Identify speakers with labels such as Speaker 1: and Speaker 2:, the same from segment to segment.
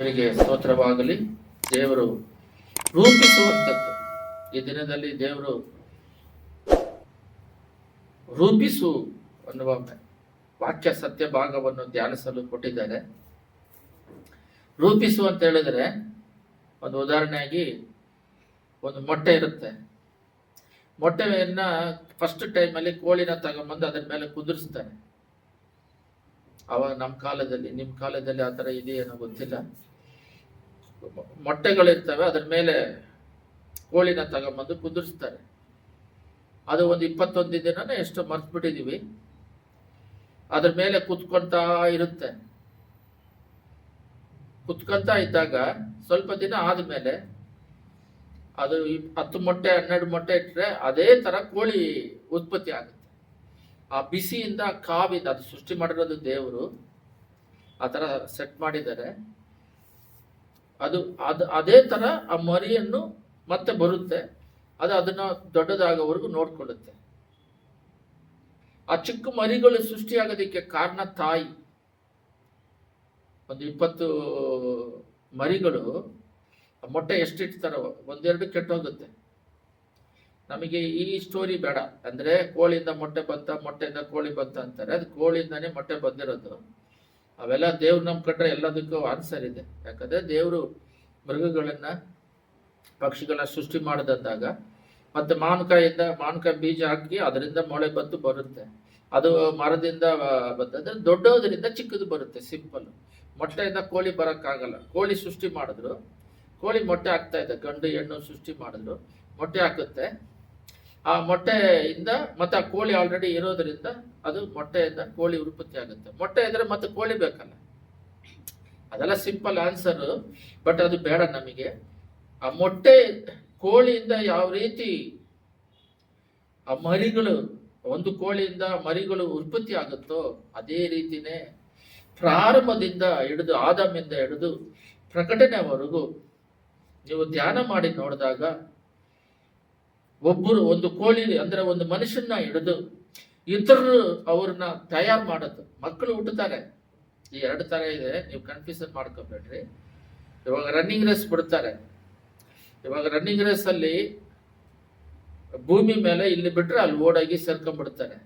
Speaker 1: ದೇವರಿಗೆ ಸ್ತೋತ್ರವಾಗಲಿ. ದೇವರು ರೂಪಿಸುವಂಥದ್ದು. ಈ ದಿನದಲ್ಲಿ ದೇವರು ರೂಪಿಸು ಅನ್ನುವ ವಾಕ್ಯ ಸತ್ಯ ಭಾಗವನ್ನು ಧ್ಯಾನಿಸಲು ಕೊಟ್ಟಿದ್ದಾರೆ. ರೂಪಿಸು ಅಂತ ಹೇಳಿದ್ರೆ, ಒಂದು ಉದಾಹರಣೆಯಾಗಿ ಒಂದು ಮೊಟ್ಟೆ ಇರುತ್ತೆ. ಮೊಟ್ಟೆಯನ್ನ ಫಸ್ಟ್ ಟೈಮಲ್ಲಿ ಕೋಳಿನ ತಗೊಂಬಂದು ಅದರ ಮೇಲೆ ಕುದುರಿಸ್ತಾನೆ. ಅವಾಗ ನಮ್ಮ ಕಾಲದಲ್ಲಿ, ನಿಮ್ಮ ಕಾಲದಲ್ಲಿ ಆ ಥರ ಇದೆಯೇನೋ ಗೊತ್ತಿಲ್ಲ. ಮೊಟ್ಟೆಗಳಿರ್ತವೆ, ಅದರ ಮೇಲೆ ಕೋಳಿನ ತಗೊಂಬಂದು ಕುದುರಿಸ್ತಾರೆ. ಅದು ಒಂದು 21 ದಿನನೇ ಎಷ್ಟು ಮರ್ತ್ಬಿಟ್ಟಿದೀವಿ. ಅದ್ರ ಮೇಲೆ ಕುತ್ಕೊಂತಾ ಇರುತ್ತೆ. ಕುತ್ಕೊಂತಾ ಇದ್ದಾಗ ಸ್ವಲ್ಪ ದಿನ ಆದ್ಮೇಲೆ ಅದು 10 ಮೊಟ್ಟೆ 12 ಮೊಟ್ಟೆ ಇಟ್ಟರೆ ಅದೇ ತರ ಕೋಳಿ ಉತ್ಪತ್ತಿ ಆಗುತ್ತೆ. ಆ ಬಿಸಿಯಿಂದ ಕಾವಿಂದ, ಅದು ಸೃಷ್ಟಿ ಮಾಡಿರೋದು ದೇವರು, ಆ ತರ ಸೆಟ್ ಮಾಡಿದ್ದಾರೆ. ಅದು ಅದೇ ತರ ಆ ಮರಿಯನ್ನು ಮತ್ತೆ ಬರುತ್ತೆ. ಅದು ಅದನ್ನ ದೊಡ್ಡದಾಗೋವರೆಗೂ ನೋಡ್ಕೊಳ್ಳುತ್ತೆ. ಆ ಚಿಕ್ಕ ಮರಿಗಳು ಸೃಷ್ಟಿಯಾಗೋದಕ್ಕೆ ಕಾರಣ ತಾಯಿ. ಒಂದು 20 ಮರಿಗಳು ಮೊಟ್ಟೆ ಎಷ್ಟಿಡ್ತಾರೋ ಒಂದೆರಡು ಕೆಟ್ಟೋಗುತ್ತೆ. ನಮಗೆ ಈ ಸ್ಟೋರಿ ಬೇಡ. ಅಂದ್ರೆ ಕೋಳಿಯಿಂದ ಮೊಟ್ಟೆ ಬಂತ, ಮೊಟ್ಟೆಯಿಂದ ಕೋಳಿ ಬಂತ ಅಂತಾರೆ. ಅದು ಕೋಳಿಯಿಂದಾನೇ ಮೊಟ್ಟೆ ಬಂದಿರೋದು. ಅವೆಲ್ಲ ದೇವ್ರು ನಂಬ್ಕೊಂಡ್ರೆ ಎಲ್ಲದಕ್ಕೂ ಆನ್ಸರ್ ಇದೆ. ಯಾಕಂದ್ರೆ ದೇವರು ಮೃಗಗಳನ್ನ, ಪಕ್ಷಿಗಳನ್ನ ಸೃಷ್ಟಿ ಮಾಡದಂದಾಗ ಮತ್ತೆ ಮಾವಿನಕಾಯಿ ಬೀಜ ಹಾಕಿ ಅದರಿಂದ ಮೊಳೆ ಬಂದು ಬರುತ್ತೆ. ಅದು ಮರದಿಂದ ಬರ್ತದೆ, ದೊಡ್ಡೋದ್ರಿಂದ ಚಿಕ್ಕದು ಬರುತ್ತೆ. ಸಿಂಪಲ್. ಮೊಟ್ಟೆಯಿಂದ ಕೋಳಿ ಬರೋಕ್ಕಾಗಲ್ಲ. ಕೋಳಿ ಸೃಷ್ಟಿ ಮಾಡಿದ್ರು, ಕೋಳಿ ಮೊಟ್ಟೆ ಹಾಕ್ತಾ ಇದೆ. ಗಂಡು ಹೆಣ್ಣು ಸೃಷ್ಟಿ ಮಾಡಿದ್ರು, ಮೊಟ್ಟೆ ಹಾಕುತ್ತೆ. ಆ ಮೊಟ್ಟೆಯಿಂದ ಮತ್ತೆ ಆ ಕೋಳಿ ಆಲ್ರೆಡಿ ಇರೋದ್ರಿಂದ ಅದು ಮೊಟ್ಟೆಯಿಂದ ಕೋಳಿ ಉತ್ಪತ್ತಿ ಆಗುತ್ತೆ. ಮೊಟ್ಟೆ ಇದ್ರೆ ಮತ್ತೆ ಕೋಳಿ ಬೇಕಲ್ಲ. ಅದೆಲ್ಲ ಸಿಂಪಲ್ ಆನ್ಸರ್. ಬಟ್ ಅದು ಬೇಡ ನಮಗೆ. ಆ ಮೊಟ್ಟೆ ಕೋಳಿಯಿಂದ ಯಾವ ರೀತಿ ಆ ಮರಿಗಳು, ಒಂದು ಕೋಳಿಯಿಂದ ಮರಿಗಳು ಉತ್ಪತ್ತಿ ಆಗುತ್ತೋ ಅದೇ ರೀತಿನೇ ಪ್ರಾರಂಭದಿಂದ ಹಿಡಿದು, ಆದಾಮಿಂದ ಹಿಡಿದು ಪ್ರಕಟಣೆವರೆಗೂ ನೀವು ಧ್ಯಾನ ಮಾಡಿ ನೋಡಿದಾಗ, ಒಬ್ಬರು ಒಂದು ಕೋಳಿ ಅಂದ್ರೆ ಒಂದು ಮನುಷ್ಯನ ಹಿಡಿದು ಇತರರು ಅವ್ರನ್ನ ತಯಾರು ಮಾಡೋದು. ಮಕ್ಕಳು ಹುಟ್ಟುತ್ತಾರೆ. ಈ 2 ತರ ಇದೆ, ನೀವು ಕನ್ಫ್ಯೂಷನ್ ಮಾಡ್ಕೋಬೇಡ್ರಿ. ಇವಾಗ ರನ್ನಿಂಗ್ ರೇಸ್ ಬಿಡ್ತಾರೆ. ಇವಾಗ ರನ್ನಿಂಗ್ ರೇಸ್ ಅಲ್ಲಿ ಭೂಮಿ ಮೇಲೆ ಇಲ್ಲಿ ಬಿಟ್ರೆ ಅಲ್ಲಿ ಓಡಾಗಿ ಸೇರ್ಕೊಂಡ್ಬಿಡ್ತಾರೆ.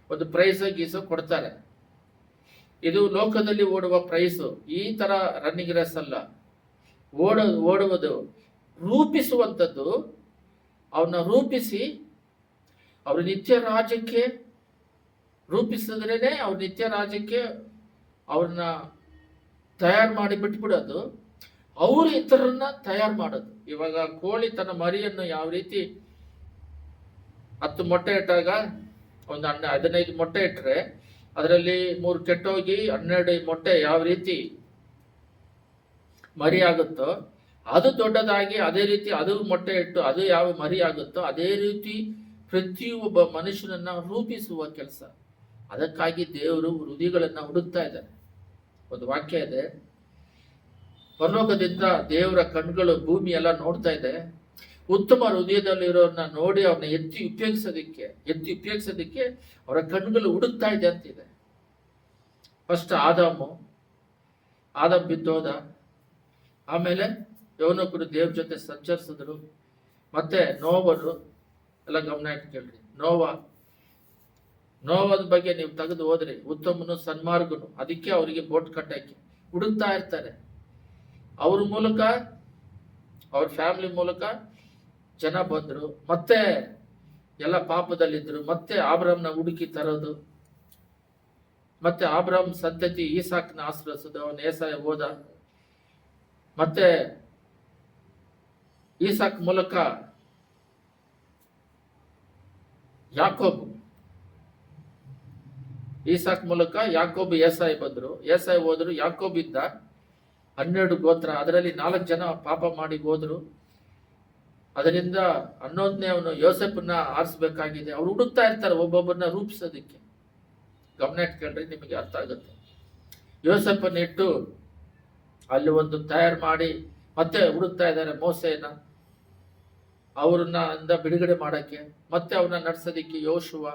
Speaker 1: ಒಂದು ಪ್ರೈಸ್ ಗೀಸೋ ಕೊಡ್ತಾರೆ. ಇದು ಲೋಕದಲ್ಲಿ ಓಡುವ ಪ್ರೈಸು. ಈ ತರ ರನ್ನಿಂಗ್ ರೇಸ್ ಅಲ್ಲ. ಓಡುವುದು ರೂಪಿಸುವಂಥದ್ದು. ಅವನ್ನ ರೂಪಿಸಿ ಅವ್ರ ನಿತ್ಯ ರಾಜ್ಯಕ್ಕೆ ರೂಪಿಸಿದ್ರೇನೆ ಅವ್ರ ನಿತ್ಯ ರಾಜ್ಯಕ್ಕೆ ಅವ್ರನ್ನ ತಯಾರು ಮಾಡಿ ಬಿಟ್ಬಿಡೋದು. ಅವರು ಇತರನ್ನ ತಯಾರು ಮಾಡೋದು. ಇವಾಗ ಕೋಳಿ ತನ್ನ ಮರಿಯನ್ನು ಯಾವ ರೀತಿ 10 ಮೊಟ್ಟೆ ಇಟ್ಟಾಗ ಒಂದು 15 ಮೊಟ್ಟೆ ಇಟ್ಟರೆ ಅದರಲ್ಲಿ 3 ಕೆಟ್ಟೋಗಿ 12 ಮೊಟ್ಟೆ ಯಾವ ರೀತಿ ಮರಿ ಆಗುತ್ತೋ, ಅದು ದೊಡ್ಡದಾಗಿ ಅದೇ ರೀತಿ ಅದು ಮೊಟ್ಟೆ ಇಟ್ಟು ಅದು ಯಾವ ಮರಿ ಆಗುತ್ತೋ ಅದೇ ರೀತಿ ಪ್ರತಿಯೊಬ್ಬ ಮನುಷ್ಯನನ್ನ ರೂಪಿಸುವ ಕೆಲಸ. ಅದಕ್ಕಾಗಿ ದೇವರು ಹೃದಯಗಳನ್ನ ಹುಡುಕ್ತಾ ಇದ್ದಾರೆ. ಒಂದು ವಾಕ್ಯ ಇದೆ, ಪರಲೋಕದಿಂದ ದೇವರ ಕಣ್ಗಳು ಭೂಮಿ ಎಲ್ಲ ನೋಡ್ತಾ ಇದೆ. ಉತ್ತಮ ಹೃದಯದಲ್ಲಿರೋರನ್ನ ನೋಡಿ ಅವ್ರನ್ನ ಎತ್ತಿ ಉಪಯೋಗಿಸೋದಕ್ಕೆ ಅವರ ಕಣ್ಗಳು ಹುಡುಕ್ತಾ ಇದೆ ಅಂತಿದೆ. ಫಸ್ಟ್ ಆದಾಮ್ ಬಿದ್ದೋದ. ಆಮೇಲೆ ಯವನೊಬ್ಬರು ದೇವ್ರ ಜೊತೆ ಸಂಚರಿಸಿದ್ರು. ಮತ್ತೆ ನೋವರು ಎಲ್ಲ ಗಮನ ಇಟ್ಟು ಕೇಳ್ರಿ. ನೋವದ ಬಗ್ಗೆ ನೀವು ತೆಗೆದು ಹೋದ್ರಿ. ಉತ್ತಮನು ಸನ್ಮಾರ್ಗನು. ಅದಕ್ಕೆ ಅವರಿಗೆ ಬೋಟ್ ಕಟ್ಟಕ್ಕೆ ಹುಡುಕ್ತಾ ಇರ್ತಾರೆ. ಅವ್ರ ಮೂಲಕ, ಅವ್ರ ಫ್ಯಾಮಿಲಿ ಮೂಲಕ ಜನ ಬಂದ್ರು. ಮತ್ತೆ ಎಲ್ಲ ಪಾಪದಲ್ಲಿದ್ರು. ಮತ್ತೆ ಆಬ್ರಾಮ್ನ ಹುಡುಕಿ ತರೋದು. ಮತ್ತೆ ಆಬ್ರಾಮ್ ಸಂತತಿ ಈಸಾಕ್ನ ಆಶ್ರಯಿಸೋದು. ಅವನು ಏಸಾಯ ಹೋದ. ಮತ್ತೆ ಈಸಾಕ್ ಮೂಲಕ ಯಾಕೋಬ್ ಏಸಾಯ ಬಂದ್ರು. ಏಸಾಯ ಹೋದ್ರು. ಯಾಕೋಬ್ ಇದ್ದ 12 ಗೋತ್ರ. ಅದರಲ್ಲಿ 4 ಜನ ಪಾಪ ಮಾಡಿ ಹೋದ್ರು. ಅದರಿಂದ 11ನೇ ಅವನು ಯೋಸೆಫನ್ನ ಆರಿಸ್ಬೇಕಾಗಿದೆ. ಅವ್ರು ಹುಡುಕ್ತಾ ಇರ್ತಾರೆ ಒಬ್ಬೊಬ್ಬರನ್ನ ರೂಪಿಸೋದಕ್ಕೆ. ಗಮನ ಇಟ್ಕೊಂಡ್ರೆ ನಿಮಗೆ ಅರ್ಥ ಆಗುತ್ತೆ. ಯೋಸೆಫನ್ನ ಇಟ್ಟು ಅಲ್ಲಿ ಒಂದು ತಯಾರು ಮಾಡಿ ಮತ್ತೆ ಹುಡುಕ್ತಾ ಇದ್ದಾರೆ ಮೋಸೆನ, ಅವ್ರನ್ನ ಬಿಡುಗಡೆ ಮಾಡಕ್ಕೆ. ಮತ್ತೆ ಅವನ್ನ ನಡೆಸೋದಿಕ್ಕೆ ಯೋಶುವ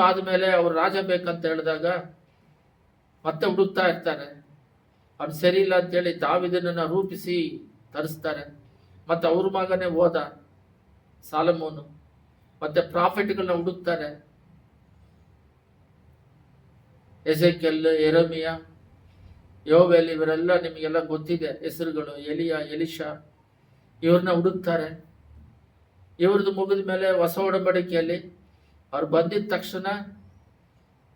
Speaker 1: ಆದ್ಮೇಲೆ ಅವ್ರು ರಾಜ ಬೇಕಂತ ಹೇಳಿದಾಗ ಮತ್ತೆ ಹುಡುಕ್ತಾ ಇರ್ತಾರೆ. ಅವ್ನು ಸರಿ ಇಲ್ಲ ಅಂತೇಳಿ ದಾವೀದನನ್ನ ರೂಪಿಸಿ ತರಿಸ್ತಾರೆ. ಮತ್ತೆ ಅವ್ರ ಮಗನೇ ಹೋದ ಸಾಲಮೋನು. ಮತ್ತೆ ಪ್ರಾಫಿಟ್ಗಳನ್ನ ಹುಡುಕ್ತಾರೆ, ಎಸೆಕೆಲ್, ಯೆರೆಮೀಯ, ಯೋವೇಲ್, ಇವರೆಲ್ಲ ನಿಮಗೆಲ್ಲ ಗೊತ್ತಿದೆ ಹೆಸರುಗಳು. ಎಲಿಯ, ಎಲಿಷಾ, ಇವ್ರನ್ನ ಹುಡುಕ್ತಾರೆ. ಇವ್ರದ್ದು ಮುಗಿದ ಮೇಲೆ ಹೊಸ ಒಡಂಬಡಿಕೆಯಲ್ಲಿ ಅವ್ರು ಬಂದಿದ ತಕ್ಷಣ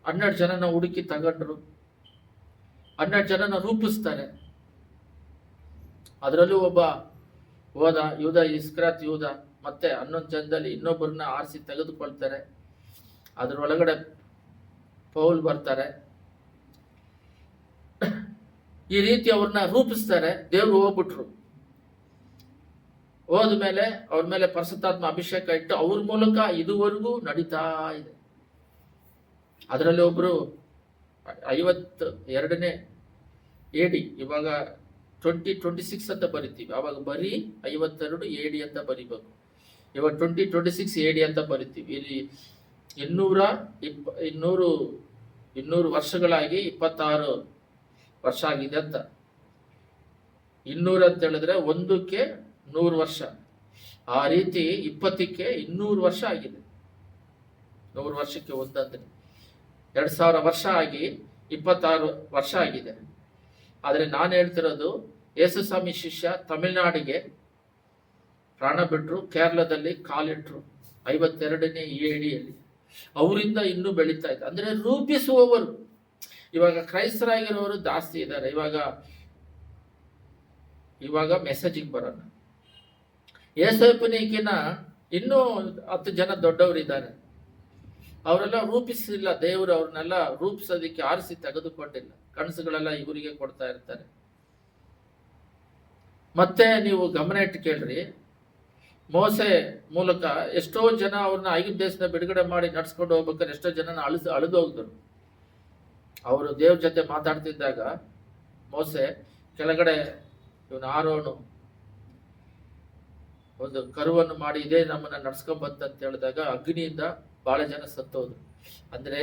Speaker 1: 12 ಜನನ ಹುಡುಕಿ ತಗೊಂಡ್ರು. 12 ಜನನ ರೂಪಿಸ್ತಾರೆ. ಅದರಲ್ಲೂ ಒಬ್ಬ ಹೋದ, ಯೂದ ಇಸ್ಕರಿಯೋತ ಯೂದ. ಮತ್ತೆ 11 ಜನದಲ್ಲಿ ಇನ್ನೊಬ್ಬರನ್ನ ಆರಿಸಿ ತೆಗೆದುಕೊಳ್ತಾರೆ. ಅದರೊಳಗಡೆ ಪೌಲ್ ಬರ್ತಾರೆ. ಈ ರೀತಿ ಅವ್ರನ್ನ ರೂಪಿಸ್ತಾರೆ. ದೇವ್ರು ಹೋಗ್ಬಿಟ್ರು. ಹೋದ್ಮೇಲೆ ಅವ್ರ ಮೇಲೆ ಪರಿಶುದ್ಧಾತ್ಮ ಅಭಿಷೇಕ ಇಟ್ಟು ಅವ್ರ ಮೂಲಕ ಇದುವರೆಗೂ ನಡೀತಾ ಇದೆ. ಅದರಲ್ಲಿ ಒಬ್ರು 52ನೇ AD, ಇವಾಗ 2026 ಅಂತ ಬರಿತೀವಿ. ಅವಾಗ ಬರೀ 52 AD ಅಂತ ಬರಿಬೇಕು. ಇವಾಗ 2026 AD ಅಂತ ಬರಿತೀವಿ. ಇಲ್ಲಿ 200 ವರ್ಷಗಳಾಗಿ 26 ವರ್ಷ ಆಗಿದೆ ಅಂತ. 200 ಅಂತ ಹೇಳಿದ್ರೆ 1ಕ್ಕೆ 100 ವರ್ಷ. ಆ ರೀತಿ 20ಕ್ಕೆ 200 ವರ್ಷ ಆಗಿದೆ. 100 ವರ್ಷಕ್ಕೆ ಒಂದಂದ್ರೆ 2000 ವರ್ಷ ಆಗಿ 26 ವರ್ಷ ಆಗಿದೆ. ಆದರೆ ನಾನು ಹೇಳ್ತಿರೋದು, ಯೇಸುಸ್ವಾಮಿ ಶಿಷ್ಯ ತಮಿಳುನಾಡಿಗೆ ಪ್ರಾಣ ಬಿಟ್ಟರು, ಕೇರಳದಲ್ಲಿ ಕಾಲಿಟ್ರು 52ನೇ ADಯಲ್ಲಿ. ಅವರಿಂದ ಇನ್ನೂ ಬೆಳೀತಾ ಇತ್ತು. ಅಂದ್ರೆ ರೂಪಿಸುವವರು. ಇವಾಗ ಕ್ರೈಸ್ತರಾಗಿರೋರು ಜಾಸ್ತಿ ಇದ್ದಾರೆ. ಇವಾಗ ಮೆಸೇಜಿಗೆ ಬರೋಣ. ಯೇಸಪ್ಪನಿಗಿನ ಇನ್ನೂ 10 ಜನ ದೊಡ್ಡವರಿದ್ದಾರೆ. ಅವರೆಲ್ಲ ರೂಪಿಸಿಲ್ಲ. ದೇವರು ಅವ್ರನ್ನೆಲ್ಲ ರೂಪಿಸೋದಕ್ಕೆ ಆರಿಸಿ ತೆಗೆದುಕೊಂಡಿಲ್ಲ. ಕನಸುಗಳೆಲ್ಲ ಇವರಿಗೆ ಕೊಡ್ತಾ ಇರ್ತಾರೆ. ಮತ್ತೆ ನೀವು ಗಮನ ಇಟ್ಟು ಕೇಳ್ರಿ, ಮೋಸೆ ಮೂಲಕ ಎಷ್ಟೋ ಜನ ಅವ್ರನ್ನ ಐಗುಪ್ತ ದೇಶದ ಬಿಡುಗಡೆ ಮಾಡಿ ನಡ್ಸ್ಕೊಂಡು ಹೋಗ್ಬೇಕಾದ್ರೆ ಎಷ್ಟೋ ಜನ ಅಳಿದು ಹೋಗಿದ್ರು. ಅವರು ದೇವ್ರ ಜೊತೆ ಮಾತಾಡ್ತಿದ್ದಾಗ ಮೋಸೆ ಕೆಳಗಡೆ ಇವನು ಆರೋನು ಒಂದು ಕರುವನ್ನು ಮಾಡಿ ಇದೇ ನಮ್ಮನ್ನ ನಡ್ಸ್ಕೊಂಬಂತ ಹೇಳಿದಾಗ ಅಗ್ನಿಯಿಂದ ಬಹಳ ಜನ ಸತ್ತೋದ್ರು. ಅಂದ್ರೆ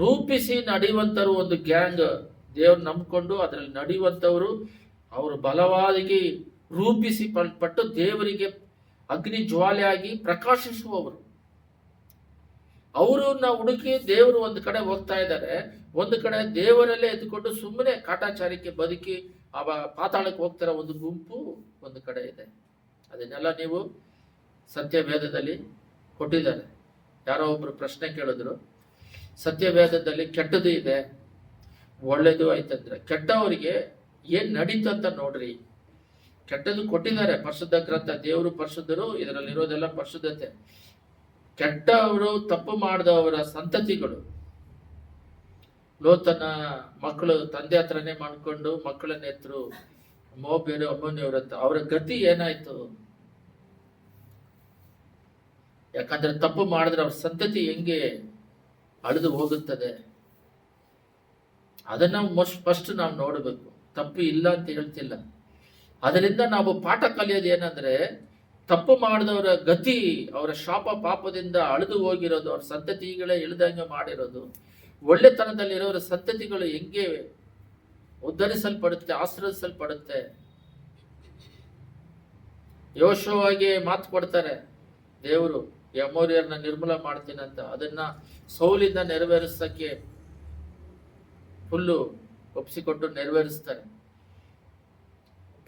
Speaker 1: ರೂಪಿಸಿ ನಡೆಯುವಂತರು ಒಂದು ಗ್ಯಾಂಗ್, ದೇವ್ರು ನಂಬ್ಕೊಂಡು ಅದರಲ್ಲಿ ನಡೆಯುವಂತವರು, ಅವರು ಬಲವಾಗಿ ರೂಪಿಸಿ ಪಟ್ಟು ದೇವರಿಗೆ ಅಗ್ನಿ ಜ್ವಾಲೆಯಾಗಿ ಪ್ರಕಾಶಿಸುವವರು. ಅವರನ್ನ ಹುಡುಕಿ ದೇವರು ಒಂದು ಕಡೆ ಹೋಗ್ತಾ ಇದ್ದಾರೆ, ಒಂದು ಕಡೆ ದೇವರಲ್ಲೇ ಎದ್ದುಕೊಂಡು ಸುಮ್ಮನೆ ಕಾಟಾಚಾರಕ್ಕೆ ಬದುಕಿ ಪಾತಾಳಕ್ಕೆ ಹೋಗ್ತಾರ ಒಂದು ಗುಂಪು ಒಂದು ಕಡೆ ಇದೆ. ಅದನ್ನೆಲ್ಲ ನೀವು ಸತ್ಯವೇದದಲ್ಲಿ ಕೊಟ್ಟಿದ್ದಾರೆ. ಯಾರೋ ಒಬ್ರು ಪ್ರಶ್ನೆ ಕೇಳಿದ್ರು, ಸತ್ಯವೇದದಲ್ಲಿ ಕೆಟ್ಟದ್ದು ಇದೆ, ಒಳ್ಳೇದು ಆಯ್ತಂದ್ರೆ ಕೆಟ್ಟವರಿಗೆ ಏನ್ ನಡೀತು ಅಂತ ನೋಡ್ರಿ. ಕೆಟ್ಟದ್ದು ಕೊಟ್ಟಿದ್ದಾರೆ ಪರಿಶುದ್ಧ ಗ್ರಂಥ. ದೇವರು ಪರಿಶುದ್ಧರು, ಇದರಲ್ಲಿರೋದೆಲ್ಲ ಪರಿಶುದ್ಧತೆ. ಕೆಟ್ಟವರು, ತಪ್ಪು ಮಾಡಿದವರ ಸಂತತಿಗಳು, ಲೋತನ ಮಕ್ಕಳು ತಂದೆ ಹತ್ರನೇ ಮಾಡ್ಕೊಂಡು ಮಕ್ಕಳನ್ನ ಎತ್ತರು, ಮೋಬೇರು ಅಮ್ಮನಿಯವ್ರಂತ. ಅವರ ಗತಿ ಏನಾಯ್ತು? ಯಾಕಂದ್ರೆ ತಪ್ಪು ಮಾಡಿದ್ರೆ ಅವ್ರ ಸಂತತಿ ಹೆಂಗೆ ಅಳಿದು ಹೋಗುತ್ತದೆ, ಅದನ್ನ ಫಸ್ಟ್ ನಾವು ನೋಡಬೇಕು. ತಪ್ಪು ಇಲ್ಲ ಅಂತ ಹೇಳ್ತಿಲ್ಲ. ಅದರಿಂದ ನಾವು ಪಾಠ ಕಲಿಯೋದು ಏನಂದ್ರೆ, ತಪ್ಪು ಮಾಡಿದವರ ಗತಿ, ಅವರ ಶಾಪ ಪಾಪದಿಂದ ಅಳಿದು ಹೋಗಿರೋದು, ಅವ್ರ ಸಂತತಿಗಳೇ ಇಳಿದಂಗೆ ಮಾಡಿರೋದು, ಒಳ್ಳೆತನದಲ್ಲಿರೋರ ಸಂತತಿಗಳು ಹೆಂಗೆ ಉದ್ಧರಿಸಲ್ಪಡುತ್ತೆ, ಆಶ್ರಯಿಸಲ್ಪಡುತ್ತೆ. ಯೋಶುವಗೆ ಮಾತು ಕೊಡ್ತಾರೆ ದೇವರು, ಅಮೋರಿಯರನ್ನ ನಿರ್ಮೂಲ ಮಾಡ್ತೀನಂತ. ಅದನ್ನ ಸೌಲಿಂದ ನೆರವೇರಿಸಕ್ಕೆ ಫುಲ್ಲು ಒಪ್ಪಿಸಿಕೊಟ್ಟು ನೆರವೇರಿಸ್ತಾರೆ.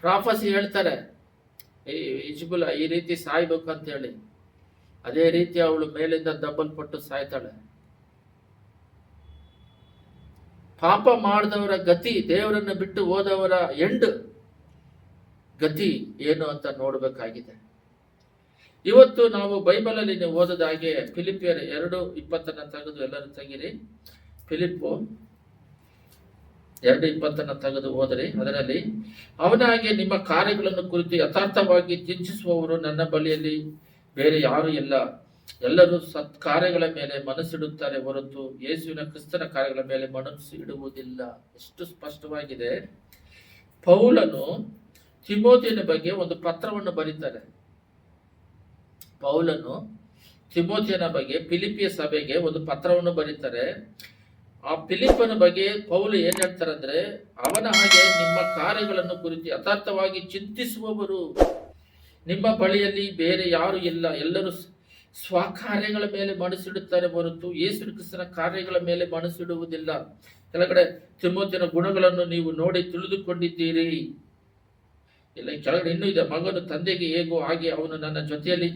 Speaker 1: ಪ್ರಾಫಸಿ ಹೇಳ್ತಾರೆ, ಇಜ್ಬುಲ ಈ ರೀತಿ ಸಾಯ್ಬೇಕು ಅಂತ ಹೇಳಿ. ಅದೇ ರೀತಿ ಅವಳು ಮೇಲಿಂದ ದಬ್ಬಲ್ಪಟ್ಟು ಸಾಯ್ತಾಳೆ. ಪಾಪ ಮಾಡಿದವರ ಗತಿ, ದೇವರನ್ನು ಬಿಟ್ಟು ಹೋದವರ ಗತಿ ಏನು ಅಂತ ನೋಡಬೇಕಾಗಿದೆ. ಇವತ್ತು ನಾವು ಬೈಬಲಲ್ಲಿ ನೀವು ಓದೋದ ಹಾಗೆ ಫಿಲಿಪಿಯರ್ 2:20 ತೆಗೆದು ಎಲ್ಲರೂ ತೆಗಿರಿ. ಫಿಲಿಪ್ಪು 2:20 ತೆಗೆದು ಓದ್ರಿ. ಅದರಲ್ಲಿ, ಅವನಾಗೆ ನಿಮ್ಮ ಕಾರ್ಯಗಳನ್ನು ಕುರಿತು ಯಥಾರ್ಥವಾಗಿ ಚಿಂತಿಸುವವರು ನನ್ನ ಬಳಿಯಲ್ಲಿ ಬೇರೆ ಯಾರು ಇಲ್ಲ. ಎಲ್ಲರೂ ಸತ್ಕಾರ್ಯಗಳ ಮೇಲೆ ಮನಸ್ಸಿಡುತ್ತಾರೆ ಹೊರತು ಯೇಸುವಿನ ಕ್ರಿಸ್ತನ ಕಾರ್ಯಗಳ ಮೇಲೆ ಮನಸ್ಸು ಇಡುವುದಿಲ್ಲ. ಎಷ್ಟು ಸ್ಪಷ್ಟವಾಗಿದೆ. ಪೌಲನು ತಿಮೋತಿಯನ ಬಗ್ಗೆ ಒಂದು ಪತ್ರವನ್ನು ಬರೀತಾರೆ. ಪೌಲನು ತಿಮೋತಿಯನ ಬಗ್ಗೆ ಫಿಲಿಪಿಯ ಸಭೆಗೆ ಒಂದು ಪತ್ರವನ್ನು ಬರೀತಾರೆ. ಆ ಫಿಲಿಪ್ಪನ ಬಗ್ಗೆ ಪೌಲು ಏನ್ ಹೇಳ್ತಾರಂದ್ರೆ, ಅವನ ಹಾಗೆ ನಿಮ್ಮ ಕಾರ್ಯಗಳನ್ನು ಕುರಿತು ಯಥಾರ್ಥವಾಗಿ ಚಿಂತಿಸುವವರು ನಿಮ್ಮ ಬಳಿಯಲ್ಲಿ ಬೇರೆ ಯಾರು ಇಲ್ಲ. ಎಲ್ಲರೂ ಸ್ವಕಾರ್ಯಗಳ ಮೇಲೆ ಮನಸ್ಸಿಡುತ್ತಾರೆ ಹೊರತು ಯೇಸು ಕ್ರಿಸ್ತನ ಕಾರ್ಯಗಳ ಮೇಲೆ ಮನಸ್ಸಿಡುವುದಿಲ್ಲ. ಕೆಳಗಡೆ ತಿಮೋತಿಯನ ಗುಣಗಳನ್ನು ನೀವು ನೋಡಿ ತಿಳಿದುಕೊಂಡಿದ್ದೀರಿ. ಇಲ್ಲ, ಕೆಳಗಡೆ ಇನ್ನೂ ಇದೆ, ಮಗನು ತಂದೆಗೆ ಹೇಗೋ ಹಾಗೆ ಅವನು ನನ್ನ ಜೊತೆಯಲ್ಲಿ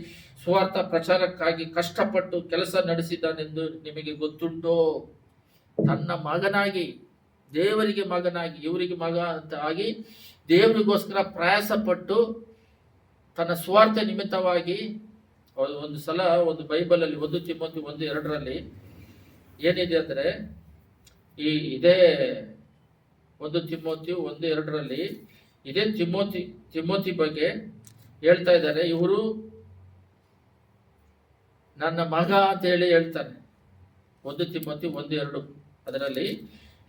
Speaker 1: ಸ್ವಾರ್ಥ ಪ್ರಚಾರಕ್ಕಾಗಿ ಕಷ್ಟಪಟ್ಟು ಕೆಲಸ ನಡೆಸಿದ್ದಾನೆಂದು ನಿಮಗೆ ಗೊತ್ತುಂಟೋ. ತನ್ನ ಮಗನಾಗಿ, ದೇವರಿಗೆ ಮಗನಾಗಿ, ಇವರಿಗೆ ಮಗ ಅಂತ ಆಗಿ ದೇವರಿಗೋಸ್ಕರ ಪ್ರಯಾಸ ಪಟ್ಟು ತನ್ನ ಸ್ವಾರ್ಥ ನಿಮಿತ್ತವಾಗಿ, ಒಂದು ಸಲ ಒಂದು ಬೈಬಲಲ್ಲಿ 1 ತಿಮೋತಿ 1:2 ಏನಿದೆ ಅಂದರೆ, ಇದೇ 1 ತಿಮೋತಿ 1:2 ಇದೇ ತಿಮೋತಿ ಬಗ್ಗೆ ಹೇಳ್ತಾ ಇದ್ದಾರೆ. ಇವರು ನನ್ನ ಮಗ ಅಂತ ಹೇಳಿ ಹೇಳ್ತಾನೆ. 1 ತಿಮೋತಿ 1:2 ಅದರಲ್ಲಿ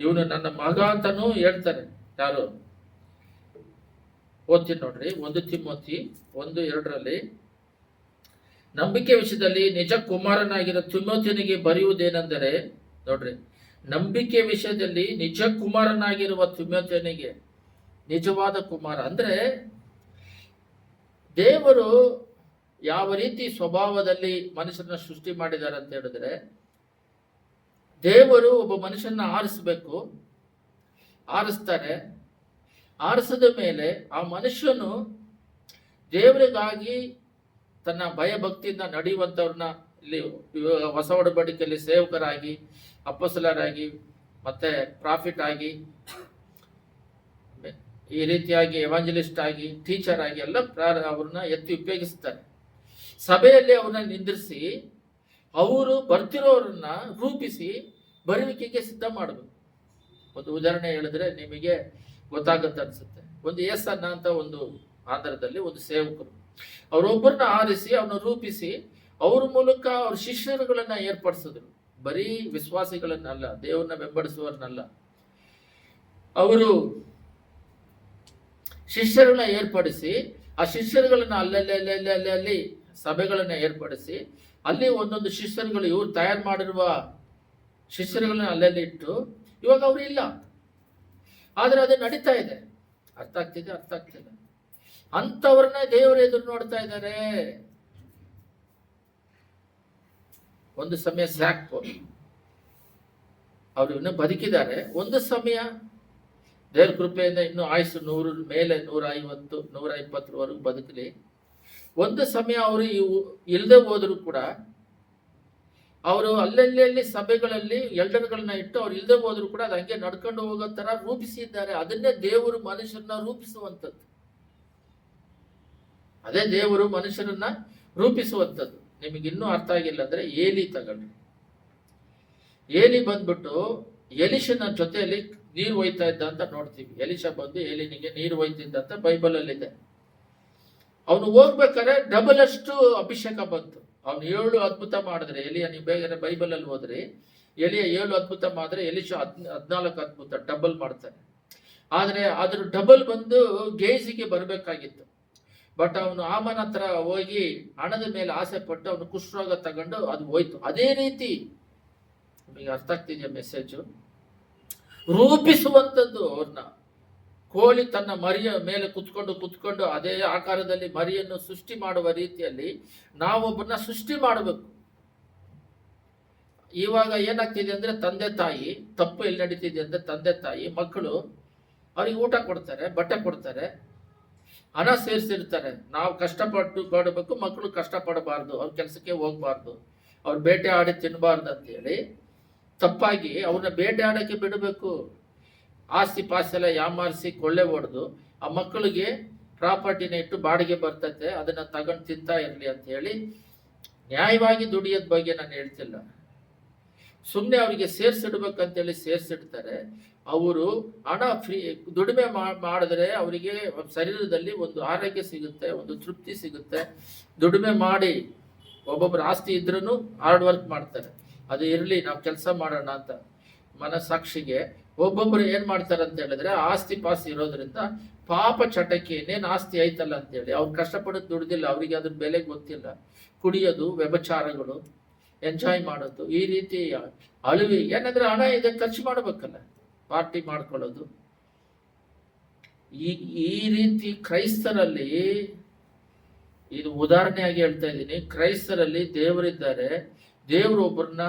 Speaker 1: ಇವನು ನನ್ನ ಮಗ ಅಂತಾನೂ ಹೇಳ್ತಾನೆ. ಯಾರು? ಓದ್ತೀನಿ ನೋಡ್ರಿ. 1 ತಿಮೋತಿ 1:2 ನಂಬಿಕೆ ವಿಷಯದಲ್ಲಿ ನಿಜ ಕುಮಾರನಾಗಿರೋ ತಿಮೋತಿಯನಿಗೆ ಬರೆಯುವುದೇನೆಂದರೆ, ನೋಡ್ರಿ, ನಂಬಿಕೆ ವಿಷಯದಲ್ಲಿ ನಿಜ ಕುಮಾರನಾಗಿರುವ ತಿಮೋತಿಯನಿಗೆ, ನಿಜವಾದ ಕುಮಾರ ಅಂದ್ರೆ ದೇವರು ಯಾವ ರೀತಿ ಸ್ವಭಾವದಲ್ಲಿ ಮನುಷ್ಯನ ಸೃಷ್ಟಿ ಮಾಡಿದ್ದಾರೆ ಅಂತ ಹೇಳಿದ್ರೆ, ದೇವರು ಒಬ್ಬ ಮನುಷ್ಯನ ಆರಿಸ್ಬೇಕು, ಆರಿಸ್ತಾರೆ. ಆರಿಸಿದ ಮೇಲೆ ಆ ಮನುಷ್ಯನು ದೇವರಿಗಾಗಿ ತನ್ನ ಭಯಭಕ್ತಿಯಿಂದ ನಡೆಯುವಂಥವ್ರನ್ನ, ಇಲ್ಲಿ ಹೊಸ ಒಡಂಬಡಿಕೆಯಲ್ಲಿ ಸೇವಕರಾಗಿ, ಅಪೊಸ್ತಲರಾಗಿ, ಮತ್ತೆ ಪ್ರಾಫಿಟ್ ಆಗಿ, ಈ ರೀತಿಯಾಗಿ ಎವಾಂಜಲಿಸ್ಟ್ ಆಗಿ, ಟೀಚರ್ ಆಗಿ ಎಲ್ಲ ಅವ್ರನ್ನ ಎತ್ತಿ ಉಪಯೋಗಿಸ್ತಾರೆ. ಸಭೆಯಲ್ಲಿ ಅವ್ರನ್ನ ನಿಂದಿರಿಸಿ ಅವರು ಬರ್ತಿರೋರನ್ನ ರೂಪಿಸಿ ಬರುವಿಕೆಗೆ ಸಿದ್ಧ ಮಾಡಬೇಕು. ಒಂದು ಉದಾಹರಣೆ ಹೇಳಿದ್ರೆ ನಿಮಗೆ ಗೊತ್ತಾಗುತ್ತೆ ಅನ್ಸುತ್ತೆ. ಒಂದು ಏಸನ್ನ ಅಂತ ಒಂದು ಆಂಧ್ರದಲ್ಲಿ ಒಂದು ಸೇವಕರು, ಅವರೊಬ್ಬರನ್ನ ಆರಿಸಿ ಅವನ್ನ ರೂಪಿಸಿ ಅವ್ರ ಮೂಲಕ ಅವ್ರ ಶಿಷ್ಯರುಗಳನ್ನ ಏರ್ಪಡಿಸಿದ್ರು. ಬರೀ ವಿಶ್ವಾಸಿಗಳನ್ನಲ್ಲ, ದೇವ್ರನ್ನ ಬೆಂಬಡಿಸುವವರನ್ನಲ್ಲ, ಅವರು ಶಿಷ್ಯರನ್ನ ಏರ್ಪಡಿಸಿ ಆ ಶಿಷ್ಯರುಗಳನ್ನ ಅಲ್ಲಲ್ಲಿ ಸಭೆಗಳನ್ನ ಏರ್ಪಡಿಸಿ ಅಲ್ಲಿ ಒಂದೊಂದು ಶಿಷ್ಯರುಗಳು ಇವ್ರು ತಯಾರು ಮಾಡಿರುವ ಶಿಷ್ಯರುಗಳನ್ನ ಅಲ್ಲಲ್ಲಿ ಇಟ್ಟು, ಇವಾಗ ಅವ್ರು ಇಲ್ಲ, ಆದ್ರೆ ಅದು ನಡೀತಾ ಇದೆ. ಅರ್ಥ ಆಗ್ತಿದೆ. ಅಂಥವ್ರನ್ನ ದೇವರು ಎದುರು ನೋಡ್ತಾ ಇದ್ದಾರೆ. ಒಂದು ಸಮಯ ಸ್ಯಾಕ್ಪೋಲ್ ಅವರು ಇನ್ನೂ ಬದುಕಿದ್ದಾರೆ. ಒಂದು ಸಮಯ ದೇವ್ರ ಕೃಪೆಯಿಂದ ಇನ್ನೂ ಆಯುಸ್ಸು 100 ಮೇಲೆ 150 120ವರೆಗೂ ಬದುಕಲಿ. ಒಂದು ಸಮಯ ಅವರು ಇಲ್ಲದೆ ಹೋದ್ರು ಕೂಡ ಅವರು ಅಲ್ಲಲ್ಲಿ ಸಭೆಗಳಲ್ಲಿ ಎಲ್ಡರ್ಗಳನ್ನ ಇಟ್ಟು ಅವ್ರು ಇಲ್ಲದೆ ಹೋದ್ರು ಕೂಡ ಅದು ಹಂಗೆ ನಡ್ಕೊಂಡು ಹೋಗೋ ತರ ರೂಪಿಸಿದ್ದಾರೆ. ಅದನ್ನೇ ದೇವರು ಮನುಷ್ಯರನ್ನ ರೂಪಿಸುವಂಥದ್ದು. ಅದೇ ದೇವರು ಮನುಷ್ಯರನ್ನ ರೂಪಿಸುವಂಥದ್ದು. ನಿಮಗೆ ಇನ್ನೂ ಅರ್ಥ ಆಗಿಲ್ಲ ಅಂದ್ರೆ ಏಲಿ ತಗೊಳ್ಳಿ. ಏಲಿ ಬಂದ್ಬಿಟ್ಟು ಎಲಿಶನ ಜೊತೆಯಲ್ಲಿ ನೀರು ಒಯ್ತಾ ಇದ್ದ ಅಂತ ನೋಡ್ತೀವಿ. ಎಲಿಶ ಬಂದು ಏಲಿನಿಗೆ ನೀರು ಒಯ್ತಿದ್ದ ಅಂತ ಬೈಬಲ್ ಅಲ್ಲಿ ಇದೆ. ಅವನು ಹೋಗ್ಬೇಕಾದ್ರೆ ಡಬಲ್ ಅಷ್ಟು ಅಭಿಷೇಕ ಬಂತು. ಅವನು 7 ಅದ್ಭುತ ಮಾಡಿದ್ರೆ ಎಲಿಯ, ನೀವು ಬೇಗ ಬೈಬಲ್ ಅಲ್ಲಿ ಹೋದ್ರಿ, ಎಲಿಯ 7 ಅದ್ಭುತ ಮಾಡಿದ್ರೆ ಎಲಿಶ 14 ಅದ್ಭುತ ಡಬಲ್ ಮಾಡ್ತಾನೆ. ಆದ್ರೆ ಅದ್ರ ಡಬಲ್ ಬಂದು ಗೇಜಿಗೆ ಬರಬೇಕಾಗಿತ್ತು. ಬಟ್ ಅವನು ಆಮನ ಹತ್ರ ಹೋಗಿ ಹಣದ ಮೇಲೆ ಆಸೆ ಪಟ್ಟು ಅವನು ಕುಷ್ಠರೋಗ ತಗೊಂಡು ಅದು ಹೋಯ್ತು. ಅದೇ ರೀತಿ ನಿಮಗೆ ಅರ್ಥ ಆಗ್ತಿದೆಯಾ ಮೆಸೇಜು? ರೂಪಿಸುವಂಥದ್ದು ಅವ್ರನ್ನ. ಕೋಳಿ ತನ್ನ ಮರಿಯ ಮೇಲೆ ಕುತ್ಕೊಂಡು ಅದೇ ಆಕಾರದಲ್ಲಿ ಮರಿಯನ್ನು ಸೃಷ್ಟಿ ಮಾಡುವ ರೀತಿಯಲ್ಲಿ ನಾವೊಬ್ಬರನ್ನ ಸೃಷ್ಟಿ ಮಾಡಬೇಕು. ಇವಾಗ ಏನಾಗ್ತಿದೆ ಅಂದ್ರೆ ತಂದೆ ತಾಯಿ, ತಪ್ಪು ಎಲ್ಲಿ ನಡೀತಿದೆ ಅಂದ್ರೆ ತಂದೆ ತಾಯಿ ಮಕ್ಕಳು ಅವ್ರಿಗೆ ಊಟ ಕೊಡ್ತಾರೆ, ಬಟ್ಟೆ ಕೊಡ್ತಾರೆ, ಹಣ ಸೇರಿಸಿರ್ತಾರೆ. ನಾವು ಕಷ್ಟಪಟ್ಟು ಪಡಬೇಕು, ಮಕ್ಕಳು ಕಷ್ಟಪಡಬಾರ್ದು, ಅವ್ರ ಕೆಲಸಕ್ಕೆ ಹೋಗ್ಬಾರ್ದು, ಅವ್ರು ಬೇಟೆ ಆಡಿ ತಿನ್ನಬಾರ್ದು ಅಂತೇಳಿ ತಪ್ಪಾಗಿ ಅವ್ರನ್ನ ಬೇಟೆ ಆಡೋಕ್ಕೆ ಬಿಡಬೇಕು. ಆಸ್ತಿ ಪಾಸ್ತಿ ಎಲ್ಲ ಯಾಮಾರಿಸಿ ಕೊಳ್ಳೆ ಹೊಡೆದು ಆ ಮಕ್ಕಳಿಗೆ ಪ್ರಾಪರ್ಟಿನ ಇಟ್ಟು ಬಾಡಿಗೆ ಬರ್ತೈತೆ, ಅದನ್ನ ತಗೊಂಡು ತಿಂತಾ ಇರಲಿ ಅಂತ ಹೇಳಿ ನ್ಯಾಯವಾಗಿ ದುಡಿಯೋದ್ ಬಗ್ಗೆ ನಾನು ಹೇಳ್ತಿಲ್ಲ. ಸುಮ್ಮನೆ ಅವರಿಗೆ ಸೇರ್ಸಿಡ್ಬೇಕಂತೇಳಿ ಸೇರ್ಸಿಡ್ತಾರೆ. ಅವರು ಹಣ ಫ್ರೀ ದುಡಿಮೆ ಮಾಡಿದ್ರೆ ಅವರಿಗೆ ಶರೀರದಲ್ಲಿ ಒಂದು ಆರೋಗ್ಯ ಸಿಗುತ್ತೆ, ಒಂದು ತೃಪ್ತಿ ಸಿಗುತ್ತೆ. ದುಡಿಮೆ ಮಾಡಿ ಒಬ್ಬೊಬ್ರು ಆಸ್ತಿ ಇದ್ರೂ ಹಾರ್ಡ್ ವರ್ಕ್ ಮಾಡ್ತಾರೆ, ಅದು ಇರಲಿ ನಾವು ಕೆಲಸ ಮಾಡೋಣ ಅಂತ ಮನಸ್ಸಾಕ್ಷಿಗೆ. ಒಬ್ಬೊಬ್ರು ಏನ್ ಮಾಡ್ತಾರೆ ಅಂತ ಹೇಳಿದ್ರೆ ಆಸ್ತಿ ಪಾಸ್ತಿ ಇರೋದ್ರಿಂದ ಪಾಪ ಚಟಕ್ಕೆ ಇನ್ನೇನು ಆಸ್ತಿ ಐತಲ್ಲ ಅಂತೇಳಿ ಅವ್ರು ಕಷ್ಟಪಡೋದು ದುಡ್ದಿಲ್ಲ, ಅವರಿಗೆ ಅದ್ರ ಬೆಲೆ ಗೊತ್ತಿಲ್ಲ. ಕುಡಿಯೋದು, ವ್ಯಭಚಾರಗಳು ಎಂಜಾಯ್ ಮಾಡೋದು, ಈ ರೀತಿ ಅಳುವಿ. ಏನಂದ್ರೆ ಹಣ ಇದೆ, ಖರ್ಚು ಮಾಡಬೇಕಲ್ಲ, ಪಾರ್ಟಿ ಮಾಡ್ಕೊಳ್ಳೋದು. ಈ ರೀತಿ ಕ್ರೈಸ್ತರಲ್ಲಿ, ಇದು ಉದಾಹರಣೆಯಾಗಿ ಹೇಳ್ತಾ ಇದ್ದೀನಿ, ಕ್ರೈಸ್ತರಲ್ಲಿ ದೇವರಿದ್ದಾರೆ. ದೇವರು ಒಬ್ಬರನ್ನ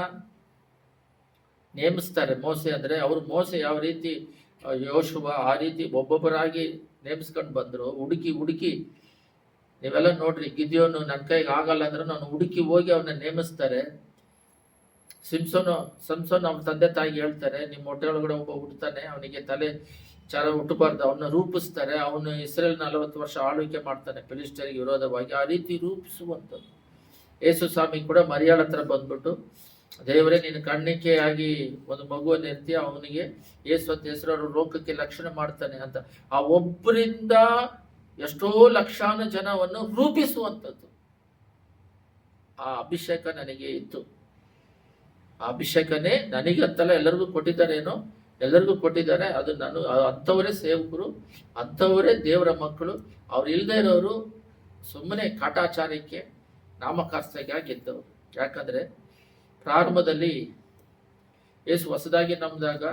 Speaker 1: ನೇಮಿಸ್ತಾರೆ. ಮೋಸೆ ಅಂದ್ರೆ ಅವರು ಮೋಸೆ ಯಾವ ರೀತಿ ಯೋಶುವ ಆ ರೀತಿ ಒಬ್ಬೊಬ್ಬರಾಗಿ ನೇಮಿಸ್ಕೊಂಡು ಬಂದ್ರು. ಹುಡುಕಿ ನೀವೆಲ್ಲ ನೋಡ್ರಿ, ಗಿದ್ಯೋನು ನನ್ನ ಕೈಗೆ ಆಗಲ್ಲ ಅಂದ್ರೆ ನಾನು ಹುಡುಕಿ ಹೋಗಿ ಅವನ್ನ ನೇಮಿಸ್ತಾರೆ. ಸಂಸೋನ್ ಅವ್ನ ತಂದೆ ತಾಯಿ ಹೇಳ್ತಾರೆ, ನಿಮ್ಮ ಹೊಟ್ಟೆ ಒಳಗಡೆ ಒಬ್ಬ ಹುಡ್ತಾನೆ, ಅವನಿಗೆ ತಲೆ ಚಾರ ಹುಟ್ಟಬಾರ್ದು, ಅವನ್ನ ರೂಪಿಸ್ತಾರೆ. ಅವನು ಇಸ್ರೇಲ್ 40 ವರ್ಷ ಆಳ್ವಿಕೆ ಮಾಡ್ತಾನೆ ಫಿಲಿಸ್ಟರಿಗೆ ವಿರೋಧವಾಗಿ. ಆ ರೀತಿ ರೂಪಿಸುವಂಥದ್ದು. ಯೇಸು ಸ್ವಾಮಿ ಕೂಡ ಮರಿಯಾಳ ಹತ್ರ ಬಂದ್ಬಿಟ್ಟು, ದೇವರೇ ನೀನು ಕಾಣಿಕೆಯಾಗಿ ಒಂದು ಮಗುವನ್ನು ಎತ್ತಿ ಅವನಿಗೆ ಯೇಸು ಅಂತ ಹೆಸರು ಲೋಕಕ್ಕೆ ಲಕ್ಷಣ ಮಾಡ್ತಾನೆ ಅಂತ ಆ ಒಬ್ಬರಿಂದ ಎಷ್ಟೋ ಲಕ್ಷಾನು ಜನವನ್ನು ರೂಪಿಸುವಂಥದ್ದು. ಆ ಅಭಿಷೇಕ ನನಗೆ ಇತ್ತು. ಆ ಅಭಿಷೇಕನೇ ನನಗಂತಲ್ಲ, ಎಲ್ಲರಿಗೂ ಕೊಟ್ಟಿದ್ದಾರೇನೋ, ಎಲ್ಲರಿಗೂ ಕೊಟ್ಟಿದ್ದಾರೆ. ಅದು ನಾನು ಅಂಥವರೇ ಸೇವಕರು, ಅಂಥವರೇ ದೇವರ ಮಕ್ಕಳು. ಅವ್ರು ಇಲ್ಲದೆ ಇರೋರು ಸುಮ್ಮನೆ ಕಾಟಾಚಾರಕ್ಕೆ ನಾಮಕಾಸ್ತೆಗೆ ಗೆದ್ದವರು. ಯಾಕಂದ್ರೆ ಪ್ರಾರಂಭದಲ್ಲಿ ಯೇಸು ಹೊಸದಾಗಿ ನಮ್ದಾಗ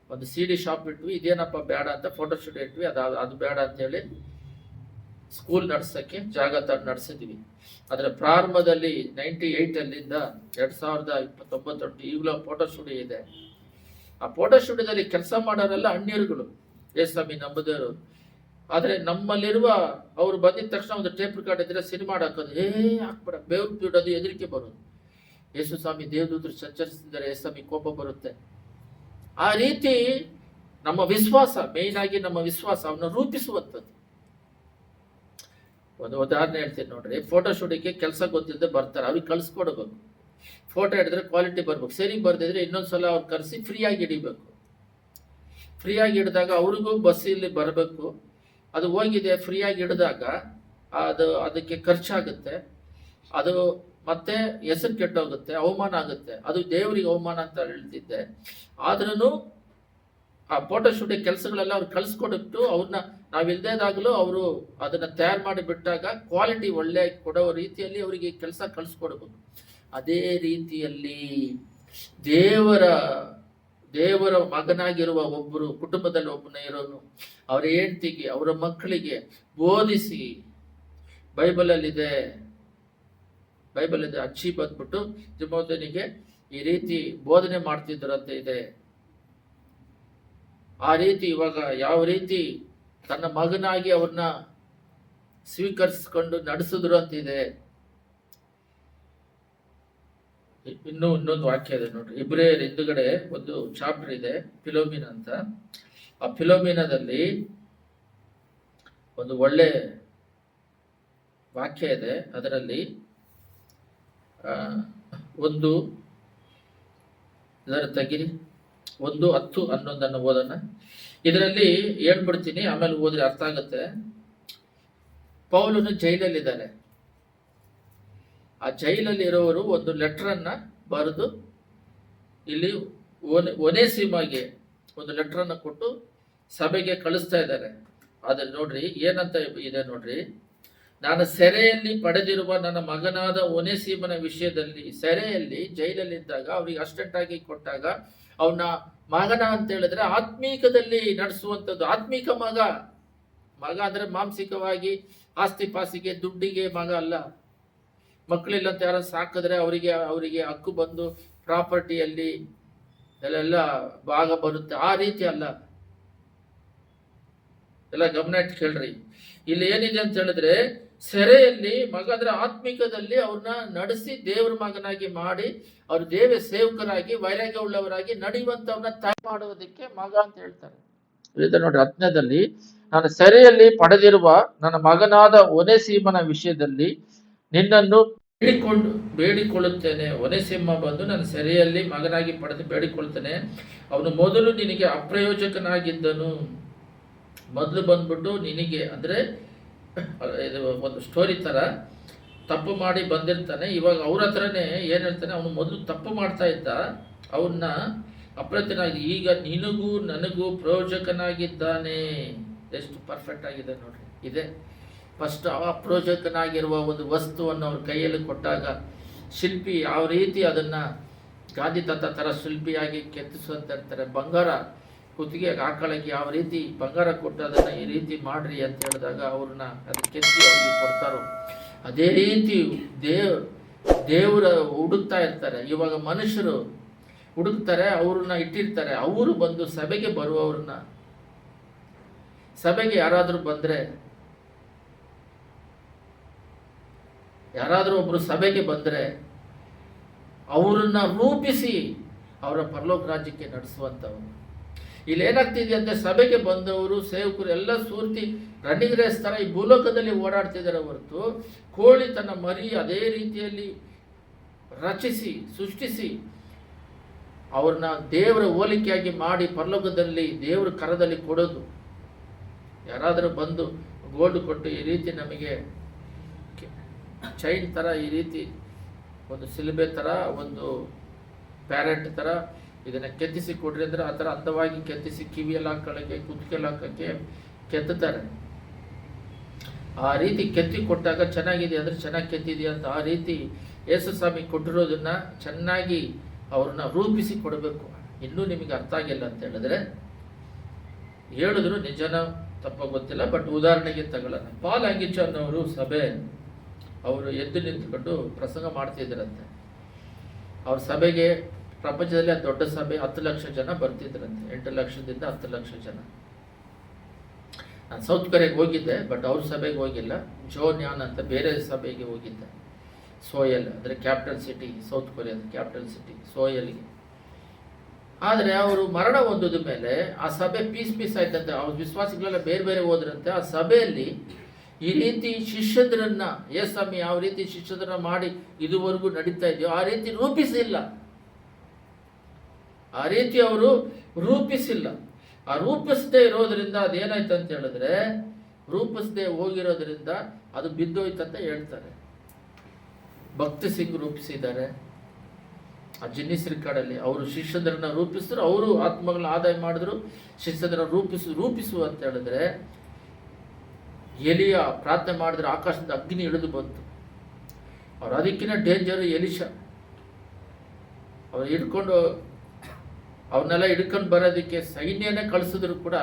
Speaker 1: ಒಂದು CD ಶಾಪ್ ಇಟ್ವಿ. ಇದೇನಪ್ಪ ಬೇಡ ಅಂತ ಫೋಟೋ ಶೂಟ್ ಇಟ್ವಿ. ಅದು ಬೇಡ ಅಂತೇಳಿ ಸ್ಕೂಲ್ ನಡ್ಸೋಕ್ಕೆ ಜಾಗ ನಡೆಸಿದ್ವಿ. ಅದರ ಪ್ರಾರಂಭದಲ್ಲಿ 98 2029 ಈಗಲೂ ಫೋಟೋ ಸ್ಟುಡಿಯೋ ಇದೆ. ಆ ಫೋಟೋ ಸ್ಟುಡಿಯೋದಲ್ಲಿ ಕೆಲಸ ಮಾಡೋರೆಲ್ಲ ಅನ್ಯರುಗಳು, ಯೇಸ್ವಾಮಿ ನಂಬುದವರು. ಆದರೆ ನಮ್ಮಲ್ಲಿರುವ ಅವ್ರು ಬಂದಿದ ತಕ್ಷಣ ಒಂದು ಟೇಪ್ ರೆಕಾರ್ಡ್ ಇದ್ರೆ ಸಿನಿಮಾ ಹಾಕೋದು, ಹಾಕ್ಬೇಡ, ಬೇವ್ರು ಬಿಡೋದು, ಹೆದರಿಕೆ ಬರೋದು. ಯೇಸು ಸ್ವಾಮಿ ದೇವದೂತರು ಸಂಚರಿಸಿದರೆ ಯೇಸ್ವಾಮಿ ಕೋಪ ಬರುತ್ತೆ. ಆ ರೀತಿ ನಮ್ಮ ವಿಶ್ವಾಸ, ಮೇಯ್ನ್ ಆಗಿ ನಮ್ಮ ವಿಶ್ವಾಸ ಅವನ್ನ ರೂಪಿಸುವಂಥದ್ದು. ಒಂದು ಉದಾಹರಣೆ ಹೇಳ್ತೀನಿ ನೋಡ್ರಿ. ಫೋಟೋ ಶೂಟಿಗೆ ಕೆಲಸ ಗೊತ್ತಿಲ್ಲದೆ ಬರ್ತಾರೆ, ಅವ್ರಿಗೆ ಕಳ್ಸ್ಕೊಡ್ಬೇಕು. ಫೋಟೋ ಹಿಡಿದ್ರೆ ಕ್ವಾಲಿಟಿ ಬರ್ಬೇಕು, ಸರಿ ಬರ್ದಿದ್ರೆ ಇನ್ನೊಂದ್ಸಲ ಅವ್ರು ಕರೆಸಿ ಫ್ರೀಯಾಗಿ ಹಿಡಿಬೇಕು. ಫ್ರೀಯಾಗಿ ಹಿಡಿದಾಗ ಅವ್ರಿಗೂ ಬಸ್ಸಲ್ಲಿ ಬರಬೇಕು. ಅದು ಹೋಗಿದೆ ಫ್ರೀಯಾಗಿ ಹಿಡಿದಾಗ ಅದಕ್ಕೆ ಖರ್ಚಾಗುತ್ತೆ, ಅದು ಮತ್ತೆ ಹೆಸರು ಕೆಟ್ಟೋಗುತ್ತೆ, ಅವಮಾನ ಆಗುತ್ತೆ. ಅದು ದೇವರಿಗೆ ಅವಮಾನ ಅಂತ ಹೇಳ್ತಿದ್ದೆ. ಆದ್ರೂ ಆ ಫೋಟೋ ಶೂಟಿಂಗ್ ಕೆಲಸಗಳೆಲ್ಲ ಅವ್ರು ಕಳ್ಸಿಕೊಟ್ಟು ಅವ್ರನ್ನ ನಾವಿಲ್ದೇದಾಗಲೂ ಅವರು ಅದನ್ನ ತಯಾರು ಮಾಡಿ ಬಿಟ್ಟಾಗ ಕ್ವಾಲಿಟಿ ಒಳ್ಳೆ ಕೊಡೋ ರೀತಿಯಲ್ಲಿ ಅವರಿಗೆ ಕೆಲಸ ಕಳ್ಸಿಕೊಡ್ಬೇಕು. ಅದೇ ರೀತಿಯಲ್ಲಿ ದೇವರ ಮಗನಾಗಿರುವ ಒಬ್ಬರು ಕುಟುಂಬದಲ್ಲಿ ಒಬ್ಬನೇ ಇರೋನು ಅವರ ಹೆಂಡತಿಗೆ, ಅವರ ಮಕ್ಕಳಿಗೆ ಬೋಧಿಸಿ, ಬೈಬಲಲ್ಲಿದೆ ಅಚ್ಚಿ ಬಂದ್ಬಿಟ್ಟು ತಿಮೋಥನಿಗೆ ಈ ರೀತಿ ಬೋಧನೆ ಮಾಡ್ತಿದ್ರು ಅಂತ ಇದೆ. ಆ ರೀತಿ ಇವಾಗ ಯಾವ ರೀತಿ ತನ್ನ ಮಗನಾಗಿ ಅವ್ರನ್ನ ಸ್ವೀಕರಿಸಿಕೊಂಡು ನಡೆಸಿದ್ರು ಅಂತಿದೆ. ಇನ್ನೊಂದು ವಾಕ್ಯ ಇದೆ ನೋಡ್ರಿ. ಇಬ್ರಿಯರ ಹಿಂದುಗಡೆ ಒಂದು ಚಾಪ್ಟರ್ ಇದೆ, ಫಿಲೋಮಿನ ಅಂತ. ಆ ಫಿಲೋಮಿನದಲ್ಲಿ ಒಂದು ಒಳ್ಳೆ ವಾಕ್ಯ ಇದೆ. ಅದರಲ್ಲಿ ಇದರ ತೆಗಿರಿ 1:10-11 ಓದೋಣ. ಇದರಲ್ಲಿ ಹೇಳ್ಬಿಡ್ತೀನಿ, ಆಮೇಲೆ ಓದ್ರಿ ಅರ್ಥ ಆಗುತ್ತೆ. ಪೌಲನು ಜೈಲಲ್ಲಿದ್ದಾರೆ. ಆ ಜೈಲಲ್ಲಿ ಇರೋರು ಒಂದು ಲೆಟರನ್ನ ಬರೆದು ಇಲ್ಲಿ ಒನೇಸಿಮಗೆ ಒಂದು ಲೆಟರನ್ನ ಕೊಟ್ಟು ಸಭೆಗೆ ಕಳಿಸ್ತಾ ಇದ್ದಾರೆ. ಆದ್ರೆ ನೋಡ್ರಿ ಏನಂತ ಇದೆ ನೋಡ್ರಿ. ನಾನು ಸೆರೆಯಲ್ಲಿ ಪಡೆದಿರುವ ನನ್ನ ಮಗನಾದ ಒನೇಸಿಮನ ವಿಷಯದಲ್ಲಿ, ಸೆರೆಯಲ್ಲಿ ಜೈಲಲ್ಲಿದ್ದಾಗ ಅವ್ರಿಗೆ ಅಸ್ಟೆಂಟ್ ಆಗಿ ಕೊಟ್ಟಾಗ ಅವನ ಮಗನ ಅಂತ ಹೇಳಿದ್ರೆ ಆತ್ಮೀಕದಲ್ಲಿ ನಡೆಸುವಂಥದ್ದು. ಆತ್ಮೀಕ ಮಗ ಅಂದ್ರೆ ಮಾನಸಿಕವಾಗಿ ಆಸ್ತಿ ಪಾಸಿಗೆ ದುಡ್ಡಿಗೆ ಮಗ ಅಲ್ಲ. ಮಕ್ಕಳಿಲ್ಲ ಅಂತ ಯಾರು ಸಾಕಿದ್ರೆ ಅವರಿಗೆ ಹಕ್ಕು ಬಂದು ಪ್ರಾಪರ್ಟಿಯಲ್ಲಿ ಎಲ್ಲ ಭಾಗ ಬರುತ್ತೆ. ಆ ರೀತಿ ಅಲ್ಲ. ಎಲ್ಲ ಗಮನ ಇಟ್ಟು ಕೇಳ್ರಿ. ಇಲ್ಲಿ ಏನಿದೆ ಅಂತ ಹೇಳಿದ್ರೆ, ಸೆರೆಯಲ್ಲಿ ಮಗ ಅಂದ್ರೆ ಆತ್ಮಿಕದಲ್ಲಿ ಅವ್ರನ್ನ ನಡೆಸಿ ದೇವ್ರ ಮಗನಾಗಿ ಮಾಡಿ ಅವ್ರ ದೇವ ಸೇವಕರಾಗಿ ವೈರಾಗ್ಯ ಉಳ್ಳವರಾಗಿ ನಡೆಯುವಂತವ್ರನ್ನ ತಯಾರು ಮಾಡುವುದಕ್ಕೆ ಮಗ ಅಂತ ಹೇಳ್ತಾರೆ. ನೋಡ್ರಿ 10ನೇದಲ್ಲಿ, ನಾನು ಸೆರೆಯಲ್ಲಿ ಪಡೆದಿರುವ ನನ್ನ ಮಗನಾದ ಒನೇಸಿಮನ ವಿಷಯದಲ್ಲಿ ನಿನ್ನನ್ನು ಬೇಡಿಕೊಳ್ಳುತ್ತೇನೆ. ಒನೇಸಿಮ ಬಂದು ನನ್ನ ಸೆರೆಯಲ್ಲಿ ಮಗನಾಗಿ ಪಡೆದು ಬೇಡಿಕೊಳ್ತೇನೆ. ಅವನು ಮೊದಲು ನಿನಗೆ ಅಪ್ರಯೋಜಕನಾಗಿದ್ದನು. ಮೊದಲು ಬಂದ್ಬಿಟ್ಟು ನಿನಗೆ ಅಂದ್ರೆ ಇದು ಒಂದು ಸ್ಟೋರಿ ತರ ತಪ್ಪು ಮಾಡಿ ಬಂದಿರ್ತಾನೆ. ಇವಾಗ ಅವ್ರ ಹತ್ರನೇ ಏನ್ ಹೇಳ್ತಾನೆ, ಅವನು ಮೊದಲು ತಪ್ಪು ಮಾಡ್ತಾ ಇದ್ದ, ಅವನ್ನ ಅಪ್ರಯತ್ನಾಗಿ ಈಗ ನಿನಗೂ ನನಗೂ ಪ್ರಯೋಜಕನಾಗಿದ್ದಾನೆ. ಎಷ್ಟು ಪರ್ಫೆಕ್ಟ್ ಆಗಿದೆ ನೋಡ್ರಿ. ಇದೆ ಫಸ್ಟ್ ಅಪ್ರೋಜಕನಾಗಿರುವ ಒಂದು ವಸ್ತುವನ್ನು ಅವ್ರ ಕೈಯಲ್ಲಿ ಕೊಟ್ಟಾಗ ಶಿಲ್ಪಿ ಯಾವ ರೀತಿ ಅದನ್ನು ಗಾಂಧಿ ತತ್ತ ಥರ ಶಿಲ್ಪಿಯಾಗಿ ಕೆತ್ತಿಸುವಂತ ಇರ್ತಾರೆ. ಬಂಗಾರ ಕುತ್ತಿಗೆಗೆ ಹಾಕೊಳ್ಳೋಕ್ಕೆ ಯಾವ ರೀತಿ ಬಂಗಾರ ಕೊಟ್ಟು ಅದನ್ನು ಈ ರೀತಿ ಮಾಡ್ರಿ ಅಂತ ಹೇಳಿದಾಗ ಅವ್ರನ್ನ ಅದು ಕೆತ್ತಿ ಅವ್ರಿಗೆ ಕೊಡ್ತಾರೋ ಅದೇ ರೀತಿ ದೇವರ ಹುಡುಕ್ತಾ ಇರ್ತಾರೆ. ಇವಾಗ ಮನುಷ್ಯರು ಹುಡುಕ್ತಾರೆ, ಅವ್ರನ್ನ ಇಟ್ಟಿರ್ತಾರೆ. ಅವರು ಬಂದು ಸಭೆಗೆ ಬರುವವ್ರನ್ನ, ಸಭೆಗೆ ಯಾರಾದರೂ ಬಂದರೆ, ಯಾರಾದರೂ ಒಬ್ರು ಸಭೆಗೆ ಬಂದರೆ ಅವರನ್ನ ರೂಪಿಸಿ ಅವರ ಪರಲೋಕ ರಾಜ್ಯಕ್ಕೆ ನಡೆಸುವಂಥವ್ರು. ಇಲ್ಲಿ ಏನಾಗ್ತಿದೆ ಅಂದರೆ ಸಭೆಗೆ ಬಂದವರು ಸೇವಕರು ಎಲ್ಲ ಸೂರ್ತಿ ರನ್ನಿಂಗ್ ರೇಸ್ ಥರ ಈ ಭೂಲೋಕದಲ್ಲಿ ಓಡಾಡ್ತಿದ್ದಾರೆ ಹೊರತು ಕೋಳಿ ತನ್ನ ಮರಿ ಅದೇ ರೀತಿಯಲ್ಲಿ ರಚಿಸಿ ಸೃಷ್ಟಿಸಿ ಅವ್ರನ್ನ ದೇವರ ಹೋಲಿಕೆಯಾಗಿ ಮಾಡಿ ಪರಲೋಕದಲ್ಲಿ ದೇವರ ಕರದಲ್ಲಿ ಕೊಡೋದು. ಯಾರಾದರೂ ಬಂದು ಗೋಲ್ಡ್ ಕೊಟ್ಟು ಈ ರೀತಿ ನಮಗೆ ಚೈನ್ ಥರ ಈ ರೀತಿ ಒಂದು ಸಿಲುಬೆ ಥರ ಒಂದು ಪ್ಯಾರೆಟ್ ಥರ ಇದನ್ನು ಕೆತ್ತಿಸಿ ಕೊಡ್ರಿ ಅಂದರೆ ಆ ಥರ ಅಂದವಾಗಿ ಕೆತ್ತಿಸಿ ಕಿವಿಯಲ್ಲಿ ಹಾಕೊಳ್ಳೋಕ್ಕೆ ಕುತ್ತಿಗೆಯಲ್ಲಿ ಹಾಕೋಕ್ಕೆ ಕೆತ್ತುತ್ತಾರೆ. ಆ ರೀತಿ ಕೆತ್ತಿ ಕೊಟ್ಟಾಗ ಚೆನ್ನಾಗಿದೆ ಅಂದರೆ ಚೆನ್ನಾಗಿ ಕೆತ್ತಿದೆಯಾ ಅಂತ ಆ ರೀತಿ ಯೇಸು ಸ್ವಾಮಿ ಕೊಟ್ಟಿರೋದನ್ನು ಚೆನ್ನಾಗಿ ಅವ್ರನ್ನ ರೂಪಿಸಿ ಕೊಡಬೇಕು. ಇನ್ನೂ ನಿಮಗೆ ಅರ್ಥ ಆಗಿಲ್ಲ ಅಂತ ಹೇಳಿದ್ರೆ ಹೇಳಿದ್ರು ನಿಜನ ತಪ್ಪ ಗೊತ್ತಿಲ್ಲ, ಬಟ್ ಉದಾಹರಣೆಗೆ ತಗೊಳ್ಳೋಣ. ಪಾಲ್ ಆಂಗಿಚನ್ ಅವರು ಸಭೆ ಅವರು ಎದ್ದು ನಿಂತ್ಕೊಂಡು ಪ್ರಸಂಗ ಮಾಡ್ತಿದ್ರಂತೆ. ಅವ್ರ ಸಭೆಗೆ ಪ್ರಪಂಚದಲ್ಲಿ ದೊಡ್ಡ ಸಭೆ 10 ಲಕ್ಷ ಜನ ಬರ್ತಿದ್ರಂತೆ. 8 ಲಕ್ಷದಿಂದ 10 ಲಕ್ಷ ಜನ. ನಾನು ಸೌತ್ ಕೊರಿಯಾಗೆ ಹೋಗಿದ್ದೆ, ಬಟ್ ಅವ್ರ ಸಭೆಗೆ ಹೋಗಿಲ್ಲ. ಜೋನ್ಯಾನ್ ಅಂತ ಬೇರೆ ಸಭೆಗೆ ಹೋಗಿದ್ದೆ. ಸೋಯಲ್ ಅಂದರೆ ಕ್ಯಾಪಿಟಲ್ ಸಿಟಿ, ಸೌತ್ ಕೊರಿಯಾದ ಕ್ಯಾಪಿಟಲ್ ಸಿಟಿ ಸೋಯಲ್ಗೆ. ಆದರೆ ಅವರು ಮರಣ ಹೊಂದಿದ ಮೇಲೆ ಆ ಸಭೆ ಪೀಸ್ ಆಯ್ತಂತೆ. ಅವ್ರ ವಿಶ್ವಾಸಿಗಳೆಲ್ಲ ಬೇರೆ ಬೇರೆ ಹೋದ್ರಂತೆ. ಆ ಸಭೆಯಲ್ಲಿ ಈ ರೀತಿ ಶಿಷ್ಯಂದ್ರನ್ನ ಯೇಸಸ್ವಾಮಿ ಯಾವ ರೀತಿ ಶಿಷ್ಯಂದ್ರನ್ನ ಮಾಡಿ ಇದುವರೆಗೂ ನಡೀತಾ ಇದೆಯೋ ಆ ರೀತಿ ರೂಪಿಸಿಲ್ಲ. ಆ ರೀತಿ ಅವರು ರೂಪಿಸಿಲ್ಲ. ಆ ರೂಪಿಸದೇ ಇರೋದ್ರಿಂದ ಅದೇನಾಯ್ತು ಅಂತ ಹೇಳಿದ್ರೆ, ರೂಪಿಸದೆ ಹೋಗಿರೋದ್ರಿಂದ ಅದು ಬಿದ್ದೋಯ್ತಂತ ಹೇಳ್ತಾರೆ. ಭಕ್ತಿ ಸಿಂಗ್ ರೂಪಿಸಿದ್ದಾರೆ ಆ ಜಿನ್ನಿಸ್ ರೆಕಾರ್ಡಲ್ಲಿ. ಅವರು ಶಿಷ್ಯಂದ್ರನ್ನ ರೂಪಿಸಿದ್ರು, ಅವರು ಆತ್ಮಗಳನ್ನ ಆದಾಯ ಮಾಡಿದ್ರು. ಶಿಷ್ಯಂದ್ರ ರೂಪಿಸು ಅಂತ ಹೇಳಿದ್ರೆ, ಎಲಿಯ ಪ್ರಾರ್ಥನೆ ಮಾಡಿದ್ರೆ ಆಕಾಶದಿಂದ ಅಗ್ನಿ ಇಳಿದು ಬಂತು. ಅವ್ರು ಅದಕ್ಕಿಂತ ಡೇಂಜರು ಎಲಿಶ. ಅವ್ರು ಅವ್ರನ್ನೆಲ್ಲ ಹಿಡ್ಕೊಂಡು ಬರೋದಕ್ಕೆ ಸೈನ್ಯನೇ ಕಳಿಸಿದ್ರು ಕೂಡ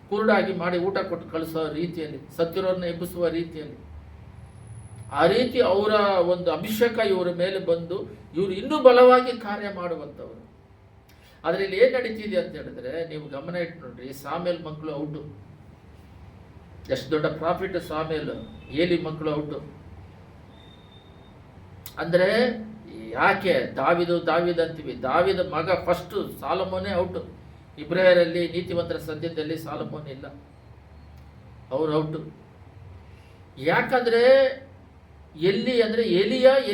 Speaker 1: ಕುರುಡಾಗಿ ಮಾಡಿ ಊಟ ಕೊಟ್ಟು ಕಳಿಸೋ ರೀತಿಯಲ್ಲಿ, ಸತ್ತಿರೋರನ್ನ ಎಬ್ಬಿಸುವ ರೀತಿಯಲ್ಲಿ, ಆ ರೀತಿ ಅವರ ಒಂದು ಅಭಿಷೇಕ ಇವರ ಮೇಲೆ ಬಂದು ಇವರು ಇನ್ನೂ ಬಲವಾಗಿ ಕಾರ್ಯ ಮಾಡುವಂಥವ್ರು. ಆದರೆ ಇಲ್ಲಿ ಏನು ನಡೀತಿದೆ ಅಂತ ಹೇಳಿದ್ರೆ, ನೀವು ಗಮನ ಇಟ್ಟು ನೋಡ್ರಿ. ಸಾಮೇಲ್ ಮಕ್ಕಳು ಔಟು. ಎಷ್ಟು ದೊಡ್ಡ ಪ್ರಾಫಿಟ್ ಸಾಮೇಲ್. ಏಲಿ ಮಕ್ಕಳು ಔಟು. ಅಂದರೆ ಯಾಕೆ ದಾವಿದ ಅಂತೀವಿ. ದಾವಿದ ಮಗ ಫಸ್ಟು ಸಾಲಮೋನೇ ಔಟು. ಇಬ್ರಾಯರಲ್ಲಿ ನೀತಿವಂತರ ಸದ್ಯದಲ್ಲಿ ಸಾಲಮೋನ್ ಇಲ್ಲ, ಅವ್ರು ಔಟು. ಯಾಕಂದರೆ ಎಲ್ಲಿ ಅಂದರೆ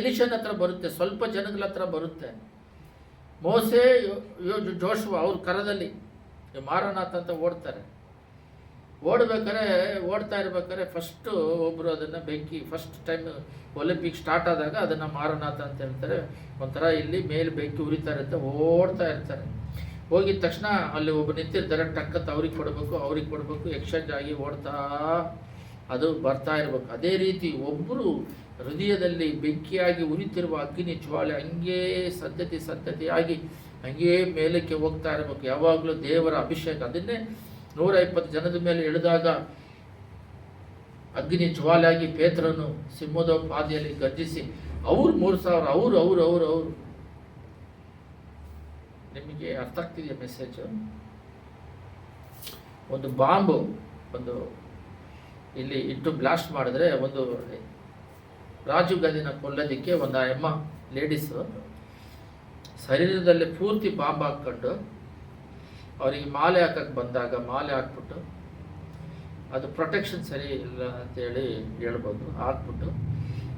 Speaker 1: ಎಲಿಶನ್ ಹತ್ರ ಬರುತ್ತೆ, ಸ್ವಲ್ಪ ಜನಗಳ ಹತ್ರ ಬರುತ್ತೆ. ಮೋಸೆ ಜೋಶುವ ಅವ್ರ ಕರದಲ್ಲಿ ಮಾರನಾಥ್ ಅಂತ ಓಡ್ತಾರೆ. ಓಡ್ತಾ ಇರ್ಬೇಕಾದ್ರೆ ಫಸ್ಟು ಒಬ್ಬರು ಅದನ್ನು ಬೆಂಕಿ, ಫಸ್ಟ್ ಟೈಮ್ ಒಲಿಂಪಿಕ್ ಸ್ಟಾರ್ಟ್ ಆದಾಗ ಅದನ್ನು ಮಾರನಾಥ ಅಂತ ಹೇಳ್ತಾರೆ. ಒಂಥರ ಇಲ್ಲಿ ಮೇಲೆ ಬೆಂಕಿ ಉರಿತಾ ಇರುತ್ತೆ, ಓಡ್ತಾ ಇರ್ತಾರೆ. ಹೋಗಿದ ತಕ್ಷಣ ಅಲ್ಲಿ ಒಬ್ಬ ನಿಂತಿರ್ತಾರೆ, ಟಕ್ಕತ್ ಅವ್ರಿಗೆ ಕೊಡಬೇಕು, ಎಕ್ಸ್ಚೇಂಜ್ ಆಗಿ ಓಡ್ತಾ ಅದು ಬರ್ತಾ ಇರಬೇಕು. ಅದೇ ರೀತಿ ಒಬ್ಬರು ಹೃದಯದಲ್ಲಿ ಬೆಂಕಿಯಾಗಿ ಉರಿತಿರುವ ಅಗ್ನಿ ಜ್ವಾಲೆ ಹಂಗೇ ಸಂತತಿಯಾಗಿ ಹಂಗೇ ಮೇಲಕ್ಕೆ ಹೋಗ್ತಾ ಇರಬೇಕು. ಯಾವಾಗಲೂ ದೇವರ ಅಭಿಷೇಕ. ಅದನ್ನೇ 120 ಜನದ ಮೇಲೆ ಇಳಿದಾಗ ಅಗ್ನಿ ಜ್ವಾಲೆಯಾಗಿ ಪೇತ್ರನು ಸಿಂಹದೋಪಾದಿಯಲ್ಲಿ ಗರ್ಜಿಸಿ ಅವ್ರು 3000 ಅವರು ನಿಮಗೆ ಅರ್ಥ ಆಗ್ತಿದೆಯಾ ಮೆಸೇಜು? ಒಂದು ಬಾಂಬು ಇಲ್ಲಿ ಇಟ್ಟು ಬ್ಲಾಸ್ಟ್ ಮಾಡಿದ್ರೆ, ಒಂದು ರಾಜೀವ್ ಗಾಂಧಿನ ಕೊಲ್ಲೋದಕ್ಕೆ ಒಂದು ಅಮ್ಮ ಲೇಡೀಸು ಶರೀರದಲ್ಲಿ ಪೂರ್ತಿ ಬಾಂಬ್ ಹಾಕ್ಕೊಂಡು ಅವರಿಗೆ ಮಾಲೆ ಹಾಕಕ್ಕೆ ಬಂದಾಗ ಮಾಲೆ ಹಾಕ್ಬಿಟ್ಟು, ಅದು ಪ್ರೊಟೆಕ್ಷನ್ ಸರಿ ಇಲ್ಲ ಅಂತೇಳಿ ಹೇಳ್ಬೋದು, ಹಾಕ್ಬಿಟ್ಟು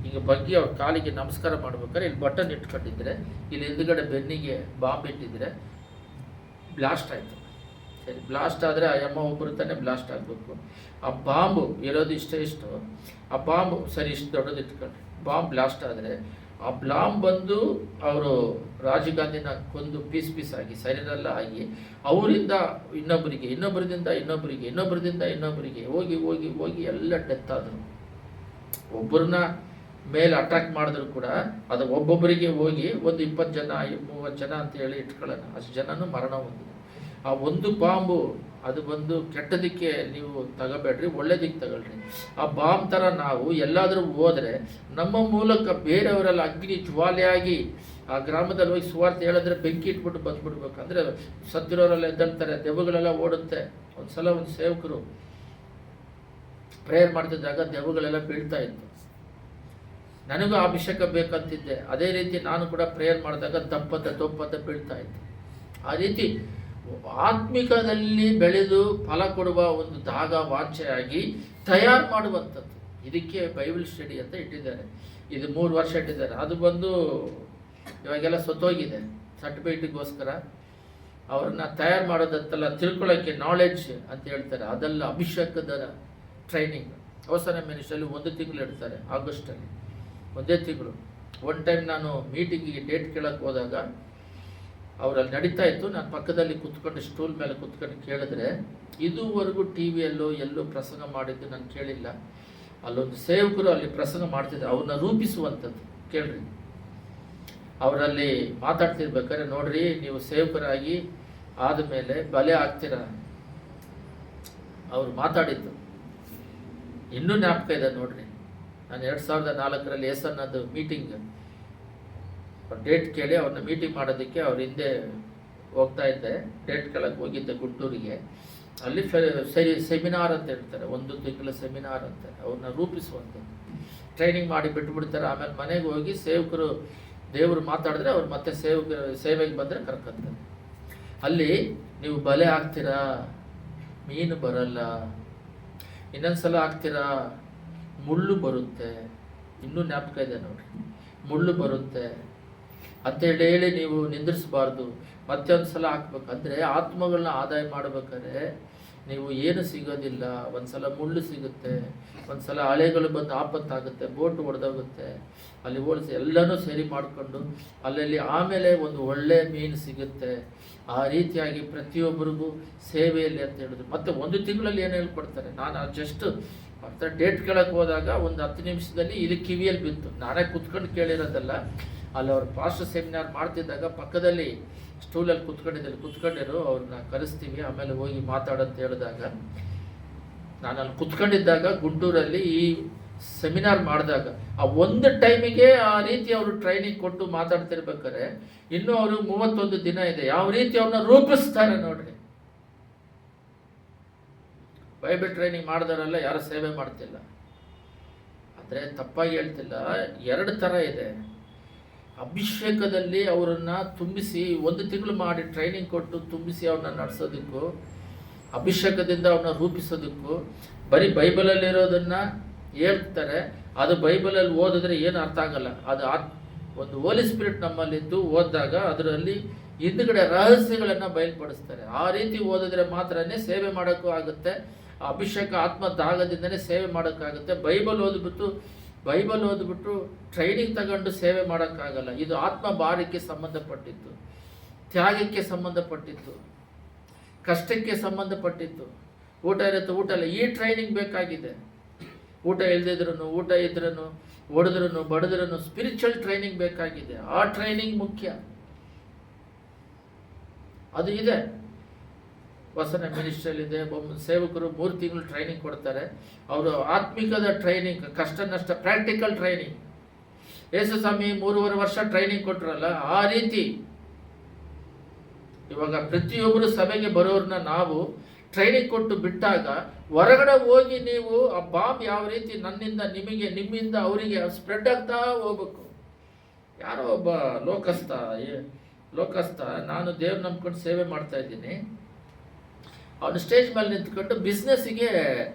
Speaker 1: ಈಗ ಬಗ್ಗೆ ಅವ್ರ ಕಾಲಿಗೆ ನಮಸ್ಕಾರ ಮಾಡ್ಬೇಕಾದ್ರೆ ಇಲ್ಲಿ ಬಟನ್ ಇಟ್ಕೊಂಡಿದ್ರೆ, ಇಲ್ಲಿ ಹಿಂದ್ಗಡೆ ಬೆನ್ನಿಗೆ ಬಾಂಬ್ ಇಟ್ಟಿದ್ರೆ ಬ್ಲಾಸ್ಟ್ ಆಯಿತು. ಸರಿ, ಬ್ಲಾಸ್ಟ್ ಆದರೆ ಆ ಅಮ್ಮ ಒಬ್ಬರು ತಾನೇ ಬ್ಲಾಸ್ಟ್ ಆಗಬೇಕು. ಆ ಬಾಂಬು ಇರೋದು ಇಷ್ಟು, ಆ ಬಾಂಬು ಸರಿ ಇಷ್ಟು ದೊಡ್ಡದು ಇಟ್ಕೊಂಡ್ರೆ ಬಾಂಬ್ ಬ್ಲಾಸ್ಟ್ ಆದರೆ ಆ ಬಾಂಬ್ ಬಂದು ಅವರು ರಾಜೀವ್ ಗಾಂಧಿನ ಕೊಂದು ಪೀಸ್ ಆಗಿ ಶರೀರೆಲ್ಲ ಆಗಿ ಅವರಿಂದ ಇನ್ನೊಬ್ಬರಿಗೆ ಹೋಗಿ ಎಲ್ಲ ಡೆತ್ ಆದರು. ಒಬ್ಬರನ್ನ ಮೇಲೆ ಅಟ್ಯಾಕ್ ಮಾಡಿದ್ರು ಕೂಡ ಅದು ಒಬ್ಬೊಬ್ಬರಿಗೆ ಹೋಗಿ ಒಂದು 20 ಜನ 30 ಜನ ಅಂತ ಹೇಳಿ ಇಟ್ಕೊಳ್ಳೋಣ, ಅಷ್ಟು ಜನನೂ ಮರಣ ಹೊಂದಿದೆ. ಆ ಒಂದು ಬಾಂಬು ಅದು ಬಂದು ಕೆಟ್ಟದಕ್ಕೆ ನೀವು ತಗೋಬೇಡ್ರಿ, ಒಳ್ಳೇದಕ್ಕೆ ತಗೊಳ್ರಿ. ಆ ಬಾಂಬ್ ಥರ ನಾವು ಎಲ್ಲಾದರೂ ಹೋದರೆ ನಮ್ಮ ಮೂಲಕ ಬೇರೆಯವರೆಲ್ಲ ಅಗ್ನಿ ಜ್ವಾಲೆಯಾಗಿ ಆ ಗ್ರಾಮದಲ್ಲಿ ಹೋಗಿ ಸುವಾರ್ತೆ ಹೇಳಿದ್ರೆ ಬೆಂಕಿ ಇಟ್ಬಿಟ್ಟು ಬಂದ್ಬಿಡ್ಬೇಕು. ಅಂದರೆ ಸತ್ತಿರೋರೆಲ್ಲ ಎದ್ದೇಳ್ತಾರೆ, ದೆವ್ವಗಳೆಲ್ಲ ಓಡುತ್ತೆ. ಒಂದ್ಸಲ ಒಂದು ಸೇವಕರು ಪ್ರೇಯರ್ ಮಾಡ್ತಿದ್ದಾಗ ದೆವ್ವಗಳೆಲ್ಲ ಬೀಳ್ತಾ ಇತ್ತು. ನನಗೂ ಅಭಿಷೇಕ ಬೇಕಂತಿದ್ದೆ. ಅದೇ ರೀತಿ ನಾನು ಕೂಡ ಪ್ರೇಯರ್ ಮಾಡಿದಾಗ ದಪ್ಪದ ಬೀಳ್ತಾ ಇತ್ತು. ಆ ರೀತಿ ಆತ್ಮಿಕದಲ್ಲಿ ಬೆಳೆದು ಫಲ ಕೊಡುವ ಒಂದು ದಾಗ ವಾಂಛೆಯಾಗಿ ತಯಾರು ಮಾಡುವಂಥದ್ದು. ಇದಕ್ಕೆ ಬೈಬಲ್ ಸ್ಟಡಿ ಅಂತ ಇಟ್ಟಿದ್ದಾರೆ. ಇದು 3 ವರ್ಷ ಇಟ್ಟಿದ್ದಾರೆ. ಅದು ಬಂದು ಇವಾಗೆಲ್ಲ ಸತ್ತೋಗಿದೆ. ಸರ್ಟಿಫಿಕೇಟಿಗೋಸ್ಕರ ಅವ್ರನ್ನ ತಯಾರು ಮಾಡೋದಂತೆಲ್ಲ ತಿಳ್ಕೊಳ್ಳೋಕ್ಕೆ ನಾಲೆಡ್ಜ್ ಅಂತ ಹೇಳ್ತಾರೆ. ಅದೆಲ್ಲ ಅಭಿಷೇಕದ ಟ್ರೈನಿಂಗ್. ಅವಸರ ಮಿನಿಸ್ಟ್ರಲ್ಲಿ 1 ತಿಂಗಳು ಇಡ್ತಾರೆ, ಆಗಸ್ಟಲ್ಲಿ 1 ತಿಂಗಳು. ಒನ್ ಟೈಮ್ ನಾನು ಮೀಟಿಂಗಿಗೆ ಡೇಟ್ ಕೇಳಕ್ಕೆ ಹೋದಾಗ ಅವರಲ್ಲಿ ನಡೀತಾ ಇತ್ತು. ನಾನು ಪಕ್ಕದಲ್ಲಿ ಕುತ್ಕೊಂಡು ಸ್ಟೂಲ್ ಮೇಲೆ ಕುತ್ಕೊಂಡು ಕೇಳಿದ್ರೆ, ಇದುವರೆಗೂ ಟಿ ವಿಯಲ್ಲೋ ಎಲ್ಲೋ ಪ್ರಸಂಗ ಮಾಡಿದ್ದು ನಾನು ಕೇಳಿಲ್ಲ. ಅಲ್ಲೊಂದು ಸೇವಕರು ಅಲ್ಲಿ ಪ್ರಸಂಗ ಮಾಡ್ತಿದ್ರು, ಅವ್ರನ್ನ ರೂಪಿಸುವಂಥದ್ದು ಕೇಳ್ರಿ. ಅವರಲ್ಲಿ ಮಾತಾಡ್ತಿರ್ಬೇಕಾದ್ರೆ, ನೋಡ್ರಿ ನೀವು ಸೇವಕರಾಗಿ ಆದಮೇಲೆ ಬಲೆ ಆಗ್ತೀರ. ಅವ್ರು ಮಾತಾಡಿದ್ದು ಇನ್ನೂ ಜ್ಞಾಪಕ ಇದೆ ನೋಡ್ರಿ. ನಾನು 2004ರಲ್ಲಿ ಅನ್ನೋದು ಮೀಟಿಂಗ್ ಡೇಟ್ ಕೇಳಿ ಅವ್ರನ್ನ ಮೀಟಿಂಗ್ ಮಾಡೋದಕ್ಕೆ ಅವ್ರ ಹಿಂದೆ ಹೋಗ್ತಾ ಇದ್ದೆ. ಡೇಟ್ ಕೆಳಗೆ ಹೋಗಿದ್ದೆ ಗುಂಟೂರಿಗೆ. ಅಲ್ಲಿ ಸೆಮಿನಾರ್ ಅಂತ ಹೇಳ್ತಾರೆ, 1 ತಿಂಗಳ ಸೆಮಿನಾರ್ ಅಂತ. ಅವ್ರನ್ನ ರೂಪಿಸುವಂಥದ್ದು ಟ್ರೈನಿಂಗ್ ಮಾಡಿ ಬಿಟ್ಬಿಡ್ತಾರೆ. ಆಮೇಲೆ ಮನೆಗೆ ಹೋಗಿ ಸೇವಕರು ದೇವರು ಮಾತಾಡಿದ್ರೆ ಅವ್ರು ಮತ್ತೆ ಸೇವೆಗೆ ಬಂದರೆ ಕರ್ಕೊಂತಾರೆ. ಅಲ್ಲಿ ನೀವು ಬಲೆ ಹಾಕ್ತೀರಾ, ಮೀನು ಬರಲ್ಲ. ಇನ್ನೊಂದ್ಸಲ ಹಾಕ್ತೀರಾ, ಮುಳ್ಳು ಬರುತ್ತೆ. ಇನ್ನೂ ಜ್ಞಾಪಕ ಇದೆ ನೋಡ್ರಿ, ಮುಳ್ಳು ಬರುತ್ತೆ ಅಂತೇಳಿ ನೀವು ನಿಂದಿರಿಸಬಾರ್ದು. ಮತ್ತೆ ಒಂದು ಸಲ ಹಾಕ್ಬೇಕು. ಅಂದರೆ ಆತ್ಮಗಳನ್ನ ಆದಾಯ ಮಾಡ್ಬೇಕಾದ್ರೆ ನೀವು ಏನು ಸಿಗೋದಿಲ್ಲ. ಒಂದ್ಸಲ ಮುಳ್ಳು ಸಿಗುತ್ತೆ, ಒಂದ್ಸಲ ಅಲೆಗಳು ಬಂದು ಆಪತ್ತಾಗುತ್ತೆ, ಬೋಟ್ ಒಡೆದೋಗುತ್ತೆ. ಅಲ್ಲಿ ಓಡಿಸಿ ಎಲ್ಲನೂ ಸರಿ ಮಾಡಿಕೊಂಡು ಅಲ್ಲಲ್ಲಿ ಆಮೇಲೆ ಒಂದು ಒಳ್ಳೆ ಮೀನು ಸಿಗುತ್ತೆ. ಆ ರೀತಿಯಾಗಿ ಪ್ರತಿಯೊಬ್ಬರಿಗೂ ಸೇವೆಯಲ್ಲಿ ಅಂತ ಹೇಳಿದ್ರು. ಮತ್ತು 1 ತಿಂಗಳಲ್ಲಿ ಏನು ಹೇಳ್ಕೊಡ್ತಾರೆ. ನಾನು ಜಸ್ಟ್ ಡೇಟ್ ಕೇಳಕ್ಕೆ ಹೋದಾಗ ಒಂದು 10 ನಿಮಿಷದಲ್ಲಿ ಇದು ಕಿವಿಯಲ್ಲಿ ಬಿತ್ತು. ನಾನೇ ಕುತ್ಕೊಂಡು ಕೇಳಿರೋದಲ್ಲ. ಅಲ್ಲಿ ಅವ್ರು ಪಾಸ್ಟರ್ ಸೆಮಿನಾರ್ ಮಾಡ್ತಿದ್ದಾಗ ಪಕ್ಕದಲ್ಲಿ ಸ್ಟೂಲಲ್ಲಿ ಕುತ್ಕೊಂಡಿರು, ಅವ್ರನ್ನ ಕರೆಸ್ತೀವಿ, ಆಮೇಲೆ ಹೋಗಿ ಮಾತಾಡಂತ ಹೇಳಿದಾಗ ನಾನು ಅಲ್ಲಿ ಕುತ್ಕೊಂಡಿದ್ದಾಗ ಗುಂಟೂರಲ್ಲಿ ಈ ಸೆಮಿನಾರ್ ಮಾಡಿದಾಗ ಆ ಒಂದು ಟೈಮಿಗೆ ಆ ರೀತಿ ಅವರು ಟ್ರೈನಿಂಗ್ ಕೊಟ್ಟು ಮಾತಾಡ್ತಿರ್ಬೇಕಾದ್ರೆ ಇನ್ನೂ ಅವರು 31 ದಿನ ಇದೆ. ಯಾವ ರೀತಿ ಅವ್ರನ್ನ ರೂಪಿಸ್ತಾರೆ ನೋಡ್ರಿ. ಬೈಬಲ್ ಟ್ರೈನಿಂಗ್ ಮಾಡಿದವರೆಲ್ಲ ಯಾರು ಸೇವೆ ಮಾಡ್ತಿಲ್ಲ. ಆದರೆ ತಪ್ಪಾಗಿ ಹೇಳ್ತಿಲ್ಲ, 2 ಥರ ಇದೆ. ಅಭಿಷೇಕದಲ್ಲಿ ಅವರನ್ನು ತುಂಬಿಸಿ 1 ತಿಂಗಳು ಮಾಡಿ ಟ್ರೈನಿಂಗ್ ಕೊಟ್ಟು ತುಂಬಿಸಿ ಅವ್ರನ್ನ ನಡೆಸೋದಕ್ಕೂ, ಅಭಿಷೇಕದಿಂದ ಅವ್ರನ್ನ ರೂಪಿಸೋದಕ್ಕೂ, ಬರೀ ಬೈಬಲಲ್ಲಿರೋದನ್ನು ಹೇಳ್ತಾರೆ. ಅದು ಬೈಬಲಲ್ಲಿ ಓದಿದ್ರೆ ಏನು ಅರ್ಥ ಆಗಲ್ಲ. ಅದು ಒಂದು ಹೋಲಿ ಸ್ಪಿರಿಟ್ ನಮ್ಮಲ್ಲಿದ್ದು ಓದಿದಾಗ ಅದರಲ್ಲಿ ಹಿಂದುಗಡೆ ರಹಸ್ಯಗಳನ್ನು ಬಯಲ್ಪಡಿಸ್ತಾರೆ. ಆ ರೀತಿ ಓದಿದ್ರೆ ಮಾತ್ರನೇ ಸೇವೆ ಮಾಡೋಕ್ಕೂ ಆಗುತ್ತೆ. ಅಭಿಷೇಕ ಆತ್ಮ ದಾಗದಿಂದನೇ ಸೇವೆ ಮಾಡೋಕ್ಕಾಗುತ್ತೆ. ಬೈಬಲ್ ಓದ್ಬಿಟ್ಟು ಟ್ರೈನಿಂಗ್ ತಗೊಂಡು ಸೇವೆ ಮಾಡೋಕ್ಕಾಗಲ್ಲ. ಇದು ಆತ್ಮ ಭಾರಕ್ಕೆ ಸಂಬಂಧಪಟ್ಟಿತ್ತು, ತ್ಯಾಗಕ್ಕೆ ಸಂಬಂಧಪಟ್ಟಿತ್ತು, ಕಷ್ಟಕ್ಕೆ ಸಂಬಂಧಪಟ್ಟಿತ್ತು. ಊಟ ಇರುತ್ತೆ, ಊಟ ಇಲ್ಲ, ಈ ಟ್ರೈನಿಂಗ್ ಬೇಕಾಗಿದೆ. ಊಟ ಇಲ್ದಿದ್ರು, ಊಟ ಇದ್ರೂ, ಹೊಡೆದ್ರೂ ಬಡಿದ್ರೂ ಸ್ಪಿರಿಚುವಲ್ ಟ್ರೈನಿಂಗ್ ಬೇಕಾಗಿದೆ. ಆ ಟ್ರೈನಿಂಗ್ ಮುಖ್ಯ. ಅದು ಇದೆ. ವಸನ ಮಿನಿಸ್ಟ್ರಿಯಲ್ಲಿದೆ. ಸೇವಕರು 3 ತಿಂಗಳು ಟ್ರೈನಿಂಗ್ ಕೊಡ್ತಾರೆ. ಅವರು ಆತ್ಮಿಕದ ಟ್ರೈನಿಂಗ್, ಕಷ್ಟ ನಷ್ಟ ಪ್ರಾಕ್ಟಿಕಲ್ ಟ್ರೈನಿಂಗ್. ಯೇಸು ಸ್ವಾಮಿ 3.5 ವರ್ಷ ಟ್ರೈನಿಂಗ್ ಕೊಟ್ಟರಲ್ಲ, ಆ ರೀತಿ ಇವಾಗ ಪ್ರತಿಯೊಬ್ಬರು ಸಭೆಗೆ ಬರೋರನ್ನ ನಾವು ಟ್ರೈನಿಂಗ್ ಕೊಟ್ಟು ಬಿಟ್ಟಾಗ ಹೊರಗಡೆ ಹೋಗಿ ನೀವು ಆ ಬಾಂಬ್ ಯಾವ ರೀತಿ ನನ್ನಿಂದ ನಿಮಗೆ, ನಿಮ್ಮಿಂದ ಅವರಿಗೆ ಸ್ಪ್ರೆಡ್ ಆಗ್ತಾ ಹೋಗ್ಬೇಕು. ಯಾರೋ ಒಬ್ಬ ಲೋಕಸ್ಥ ನಾನು ದೇವ್ರು ನಂಬ್ಕೊಂಡು ಸೇವೆ ಮಾಡ್ತಾ ಇದ್ದೀನಿ. ಅವನು ಸ್ಟೇಜ್ ಮೇಲೆ ನಿಂತ್ಕೊಂಡು ಬಿಸ್ನೆಸ್ಸಿಗೆ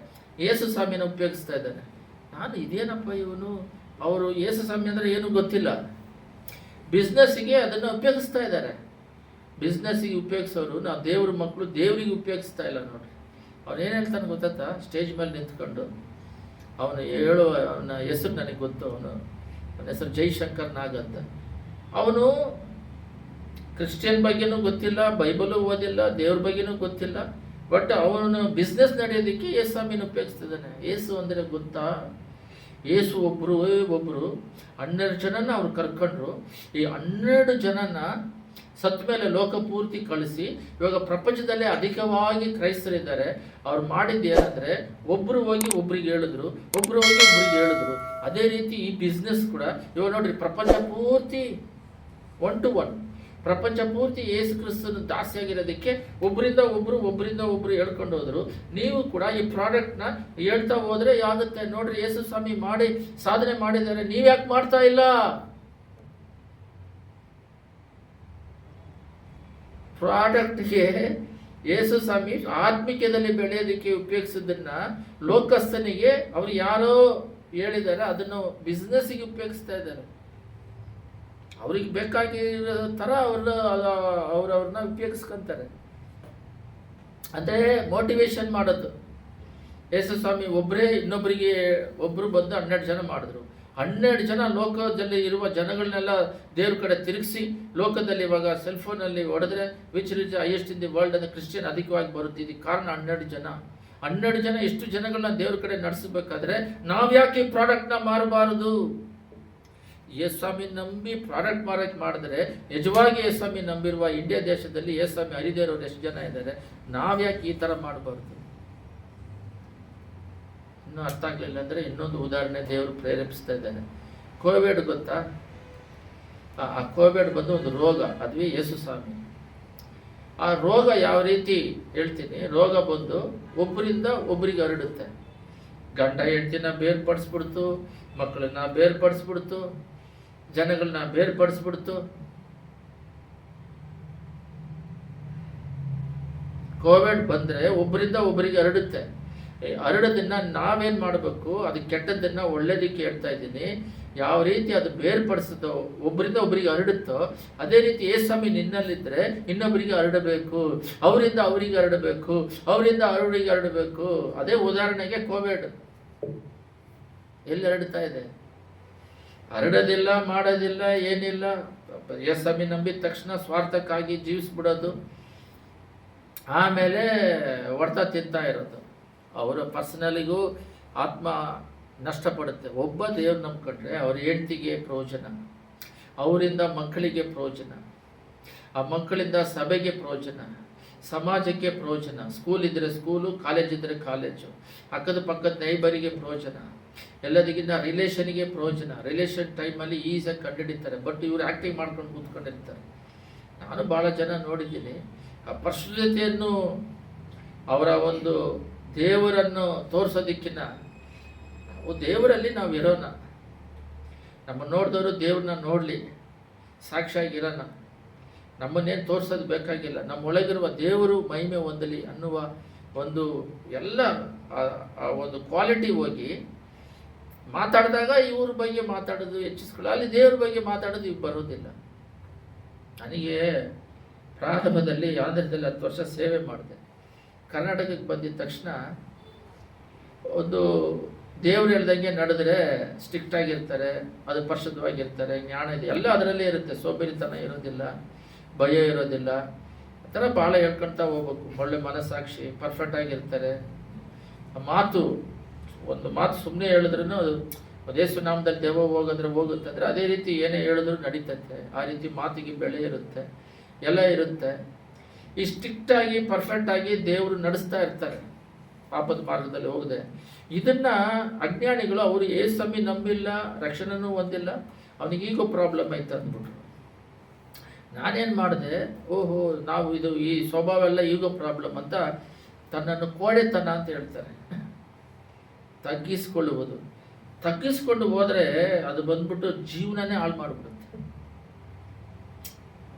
Speaker 1: ಯೇಸು ಸ್ವಾಮಿನ ಉಪಯೋಗಿಸ್ತಾ ಇದ್ದಾನೆ. ನಾನು ಇದೇನಪ್ಪ ಇವನು, ಅವರು ಯೇಸು ಸ್ವಾಮಿ ಅಂದರೆ ಏನೂ ಗೊತ್ತಿಲ್ಲ, ಬಿಸ್ನೆಸ್ಸಿಗೆ ಅದನ್ನು ಉಪಯೋಗಿಸ್ತಾ ಇದ್ದಾರೆ. ಬಿಸ್ನೆಸ್ಸಿಗೆ ಉಪಯೋಗಿಸೋರು ನಾವು ದೇವ್ರ ಮಕ್ಕಳು, ದೇವರಿಗೆ ಉಪಯೋಗಿಸ್ತಾ ಇಲ್ಲ ನೋಡ್ರಿ. ಅವನು ಏನು ಹೇಳ್ತಾನೆ ಗೊತ್ತಾ, ಸ್ಟೇಜ್ ಮೇಲೆ ನಿಂತ್ಕೊಂಡು ಅವನ ಹೆಸರು ನನಗೆ ಗೊತ್ತು. ಅವನ ಹೆಸರು ಜೈಶಂಕರ್ ನಾಗ್ ಅಂತ. ಅವನು ಕ್ರಿಶ್ಚಿಯನ್ ಬಗ್ಗೆನೂ ಗೊತ್ತಿಲ್ಲ, ಬೈಬಲು ಓದಿಲ್ಲ, ದೇವ್ರ ಬಗ್ಗೆನೂ ಗೊತ್ತಿಲ್ಲ. ಬಟ್ ಅವನು ಬಿಸ್ನೆಸ್ ನಡೆಯೋದಕ್ಕೆ ಯೇಸು ಸ್ವಾಮಿನ ಉಪಯೋಗಿಸ್ತಿದ್ದಾನೆ. ಯೇಸು ಅಂದರೆ ಗೊತ್ತಾ, ಯೇಸು ಒಬ್ಬರು 12 ಜನನ ಅವ್ರು ಕರ್ಕೊಂಡ್ರು. ಈ 12 ಜನನ ಸತ್ತ ಮೇಲೆ ಲೋಕ ಪೂರ್ತಿ ಕಳಿಸಿ ಇವಾಗ ಪ್ರಪಂಚದಲ್ಲೇ ಅಧಿಕವಾಗಿ ಕ್ರೈಸ್ತರಿದ್ದಾರೆ. ಅವ್ರು ಮಾಡಿದ್ದು ಏನಂದರೆ ಒಬ್ಬರು ಹೋಗಿ ಒಬ್ರಿಗೆ ಹೇಳಿದ್ರು, ಒಬ್ಬರು ಹೋಗಿ ಒಬ್ರಿಗೆ ಹೇಳಿದ್ರು. ಅದೇ ರೀತಿ ಈ ಬಿಸ್ನೆಸ್ ಕೂಡ ಇವಾಗ ನೋಡ್ರಿ, ಪ್ರಪಂಚ ಪೂರ್ತಿ 1 to 1 ಪ್ರಪಂಚ ಪೂರ್ತಿ ಯೇಸು ಕ್ರಿಸ್ತನ ದಾಸಿಯಾಗಿರೋದಕ್ಕೆ ಒಬ್ಬರಿಂದ ಒಬ್ಬರು ಹೇಳ್ಕೊಂಡು ಹೋದ್ರು. ನೀವು ಕೂಡ ಈ ಪ್ರಾಡಕ್ಟ್ನ ಹೇಳ್ತಾ ಹೋದ್ರೆ ಆಗುತ್ತೆ. ನೋಡ್ರಿ, ಯೇಸು ಸ್ವಾಮಿ ಮಾಡಿ ಸಾಧನೆ ಮಾಡಿದ್ದಾರೆ, ನೀವ್ಯಾಕೆ ಮಾಡ್ತಾ ಇಲ್ಲ? ಪ್ರಾಡಕ್ಟ್ಗೆ ಯೇಸು ಸ್ವಾಮಿ ಆತ್ಮಿಕದಲ್ಲಿ ಬೆಳೆಯೋದಕ್ಕೆ ಉಪಯೋಗಿಸೋದನ್ನ ಲೋಕಸ್ಥನಿಗೆ ಅವ್ರು ಯಾರೋ ಹೇಳಿದ್ದಾರೆ, ಅದನ್ನು ಬಿಸ್ನೆಸ್ಸಿಗೆ ಉಪಯೋಗಿಸ್ತಾ ಇದ್ದಾರೆ. ಅವ್ರಿಗೆ ಬೇಕಾಗಿರೋ ಥರ ಅವ್ರನ್ನ ಉಪಯೋಗಿಸ್ಕೊಂತಾರೆ. ಅಂದರೆ ಮೋಟಿವೇಶನ್ ಮಾಡೋದು. ಯೇಸು ಸ್ವಾಮಿ ಒಬ್ಬರು ಬಂದು 12 ಜನ ಮಾಡಿದ್ರು. 12 ಜನ ಲೋಕದಲ್ಲಿ ಇರುವ ಜನಗಳನ್ನೆಲ್ಲ ದೇವ್ರ ಕಡೆ ತಿರುಗಿಸಿ, ಲೋಕದಲ್ಲಿ ಇವಾಗ ಸೆಲ್ಫೋನಲ್ಲಿ ಹೊಡೆದ್ರೆ which reach highest in the world ಅಂತ ಕ್ರಿಶ್ಚಿಯನ್ ಅಧಿಕವಾಗಿ ಬರುತ್ತಿದೆ. ಕಾರಣ 12 ಜನ ಎಷ್ಟು ಜನಗಳನ್ನ ದೇವ್ರ ಕಡೆ ನಡೆಸಬೇಕಾದ್ರೆ ನಾವ್ಯಾಕೆ ಈ ಪ್ರಾಡಕ್ಟ್ನ ಮಾರಬಾರದು? ಯೇಸು ಸ್ವಾಮಿ ನಂಬಿ ಪ್ರಾಡಕ್ಟ್ ಮಾರಕ್ಕೆ ಮಾಡಿದ್ರೆ, ನಿಜವಾಗಿ ಯೇಸು ಸ್ವಾಮಿ ನಂಬಿರುವ ಇಂಡಿಯಾ ದೇಶದಲ್ಲಿ ಯೇಸು ಸ್ವಾಮಿ ಹರಿದೇ ಇರೋರು ಎಷ್ಟು ಜನ ಇದ್ದಾರೆ? ನಾವ್ಯಾಕೆ ಈ ಥರ ಮಾಡಬಾರ್ದು? ಇನ್ನೂ ಅರ್ಥ ಆಗಲಿಲ್ಲ ಅಂದರೆ ಇನ್ನೊಂದು ಉದಾಹರಣೆ ದೇವರು ಪ್ರೇರೇಪಿಸ್ತಾ ಇದ್ದಾನೆ. ಕೋವಿಡ್ ಗೊತ್ತಾ? ಆ ಕೋವಿಡ್ ಬಂದು ಒಂದು ರೋಗ, ಅದುವೇ ಯೇಸು ಸ್ವಾಮಿ. ಆ ರೋಗ ಯಾವ ರೀತಿ ಹೇಳ್ತೀನಿ. ರೋಗ ಬಂದು ಒಬ್ಬರಿಂದ ಒಬ್ಬರಿಗೆ ಹರಡುತ್ತೆ. ಗಂಡ ಹೆಂಡತಿನ ಬೇರ್ಪಡಿಸ್ಬಿಡ್ತು, ಮಕ್ಕಳನ್ನ ಬೇರ್ಪಡಿಸ್ಬಿಡ್ತು, ಜನಗಳನ್ನ ಬೇರ್ಪಡಿಸ್ಬಿಡ್ತು. ಕೋವಿಡ್ ಬಂದರೆ ಒಬ್ಬರಿಂದ ಒಬ್ಬರಿಗೆ ಹರಡುತ್ತೆ. ಹರಡೋದನ್ನ ನಾವೇನು ಮಾಡಬೇಕು? ಅದು ಕೆಟ್ಟದ್ದನ್ನ ಒಳ್ಳೇದಕ್ಕೆ ಹೇಳ್ತಾ ಇದ್ದೀನಿ. ಯಾವ ರೀತಿ ಅದು ಬೇರ್ಪಡಿಸುತ್ತೋ, ಒಬ್ಬರಿಂದ ಒಬ್ಬರಿಗೆ ಹರಡುತ್ತೋ, ಅದೇ ರೀತಿ ಯೇಸು ಸ್ವಾಮಿ ನಿನ್ನಲ್ಲಿದ್ದರೆ ಇನ್ನೊಬ್ಬರಿಗೆ ಹರಡಬೇಕು, ಅವರಿಂದ ಅವರಿಗೆ ಹರಡಬೇಕು, ಅವರಿಂದ ಅವರಿಗೆ ಹರಡಬೇಕು. ಅದೇ ಉದಾಹರಣೆಗೆ ಕೋವಿಡ್ ಎಲ್ಲಿ ಹರಡ್ತಾ ಇದೆ? ಹರಡೋದಿಲ್ಲ, ಮಾಡೋದಿಲ್ಲ, ಏನಿಲ್ಲ. ಯೇಸು ಸ್ವಾಮಿ ನಂಬಿದ ತಕ್ಷಣ ಸ್ವಾರ್ಥಕ್ಕಾಗಿ ಜೀವಿಸ್ಬಿಡೋದು, ಆಮೇಲೆ ಹೊಡ್ತಾ ತಿಂತಾ ಇರೋದು. ಅವರ ಪರ್ಸನಲಿಗೂ ಆತ್ಮ ನಷ್ಟಪಡುತ್ತೆ. ಒಬ್ಬ ದೇವ್ರು ನಂಬ್ಕೊಂಡ್ರೆ ಅವ್ರ ಹೆಂಡತಿಗೆ ಪ್ರಯೋಜನ, ಅವರಿಂದ ಮಕ್ಕಳಿಗೆ ಪ್ರಯೋಜನ, ಆ ಮಕ್ಕಳಿಂದ ಸಭೆಗೆ ಪ್ರಯೋಜನ, ಸಮಾಜಕ್ಕೆ ಪ್ರಯೋಜನ. ಸ್ಕೂಲ್ ಇದ್ದರೆ ಸ್ಕೂಲು, ಕಾಲೇಜ್ ಇದ್ದರೆ ಕಾಲೇಜು, ಅಕ್ಕದ ಪಕ್ಕದ ನೈಬರಿಗೆ ಪ್ರಯೋಜನ, ಎಲ್ಲದಕ್ಕಿಂತ ರಿಲೇಷನ್ಗೆ ಪ್ರಯೋಜನ. ರಿಲೇಷನ್ ಟೈಮಲ್ಲಿ ಈಸಾಗಿ ಕಂಡುಹಿಡಿತಾರೆ. ಬಟ್ ಇವರು ಆ್ಯಕ್ಟಿಂಗ್ ಮಾಡ್ಕೊಂಡು ಕೂತ್ಕೊಂಡಿರ್ತಾರೆ. ನಾನು ಭಾಳ ಜನ ನೋಡಿದ್ದೀನಿ. ಆ ಪರ್ಸನಲಿಟಿಯನ್ನು, ಅವರ ಒಂದು ದೇವರನ್ನು ತೋರಿಸೋದಕ್ಕಿಂತ ನಾವು ದೇವರಲ್ಲಿ ನಾವು ಇರೋಣ. ನಮ್ಮ ನೋಡಿದವರು ದೇವ್ರನ್ನ ನೋಡಲಿ, ಸಾಕ್ಷಿಯಾಗಿರೋಣ. ನಮ್ಮನ್ನೇನು ತೋರಿಸೋದು ಬೇಕಾಗಿಲ್ಲ. ನಮ್ಮೊಳಗಿರುವ ದೇವರು ಮಹಿಮೆ ಹೊಂದಲಿ ಅನ್ನುವ ಒಂದು ಎಲ್ಲ ಆ ಒಂದು ಕ್ವಾಲಿಟಿ ಹೋಗಿ ಮಾತಾಡಿದಾಗ ಇವ್ರ ಬಗ್ಗೆ ಮಾತಾಡೋದು ಹೆಚ್ಚಿಸ್ಕೊಳ್ಳೋ, ಅಲ್ಲಿ ದೇವ್ರ ಬಗ್ಗೆ ಮಾತಾಡೋದು ಇವು ಬರೋದಿಲ್ಲ. ನನಗೆ ಪ್ರಾರಂಭದಲ್ಲಿ ಆಂಧ್ರದಲ್ಲಿ 10 ವರ್ಷ ಸೇವೆ ಮಾಡಿದೆ. ಕರ್ನಾಟಕಕ್ಕೆ ಬಂದಿದ್ದ ತಕ್ಷಣ ಒಂದು ದೇವ್ರು ಹೇಳ್ದಂಗೆ ನಡೆದ್ರೆ ಸ್ಟ್ರಿಕ್ಟ್ ಆಗಿರ್ತಾರೆ, ಅದು ಪರಿಶುದ್ಧವಾಗಿರ್ತಾರೆ, ಜ್ಞಾನ ಇದೆ, ಎಲ್ಲ ಅದರಲ್ಲೇ ಇರುತ್ತೆ. ಸೋಬೇರಿತನ ಇರೋದಿಲ್ಲ, ಭಯ ಇರೋದಿಲ್ಲ. ಆ ಥರ ಭಾಳ ಹೇಳ್ಕೊಳ್ತಾ ಹೋಗ್ಬೇಕು. ಒಳ್ಳೆ ಮನಸ್ಸಾಕ್ಷಿ, ಪರ್ಫೆಕ್ಟ್ ಆಗಿರ್ತಾರೆ. ಒಂದು ಮಾತು ಸುಮ್ಮನೆ ಹೇಳಿದ್ರೂ ಅದು ಯೇಸು ನಾಮದಲ್ಲಿ ದೇವ ಹೋಗಿದ್ರೆ ಹೋಗುತ್ತೆ ಅಂದರೆ, ಅದೇ ರೀತಿ ಏನೇ ಹೇಳಿದ್ರು ನಡೀತೈತೆ. ಆ ರೀತಿ ಮಾತಿಗೆ ಬೆಲೆ ಇರುತ್ತೆ, ಎಲ್ಲ ಇರುತ್ತೆ. ಈ ಸ್ಟ್ರಿಕ್ಟಾಗಿ ಪರ್ಫೆಕ್ಟಾಗಿ ದೇವರು ನಡೆಸ್ತಾ ಇರ್ತಾರೆ ಪಾಪದ ಮಾರ್ಗದಲ್ಲಿ ಹೋಗದೆ. ಇದನ್ನು ಅಜ್ಞಾನಿಗಳು, ಅವರು ಯೇಸು ಸ್ವಾಮಿ ನಂಬಿಲ್ಲ, ರಕ್ಷಣೆನೂ ಹೊಂದಿಲ್ಲ, ಅವನಿಗೀಗೋ ಪ್ರಾಬ್ಲಮ್ ಆಯ್ತು ಅಂದ್ಬಿಟ್ರು. ನಾನೇನು ಮಾಡಿದೆ, ಓಹೋ ನಾವು ಈ ಸ್ವಭಾವ ಎಲ್ಲ ಈಗೋ ಪ್ರಾಬ್ಲಮ್ ಅಂತ ತನ್ನನ್ನು ಕೋಡೆತನ ಅಂತ ಹೇಳ್ತಾರೆ. ತಗ್ಗಿಸ್ಕೊಂಡು ಹೋದರೆ ಅದು ಬಂದ್ಬಿಟ್ಟು ಜೀವನನೇ ಹಾಳು ಮಾಡಿಬಿಡುತ್ತೆ.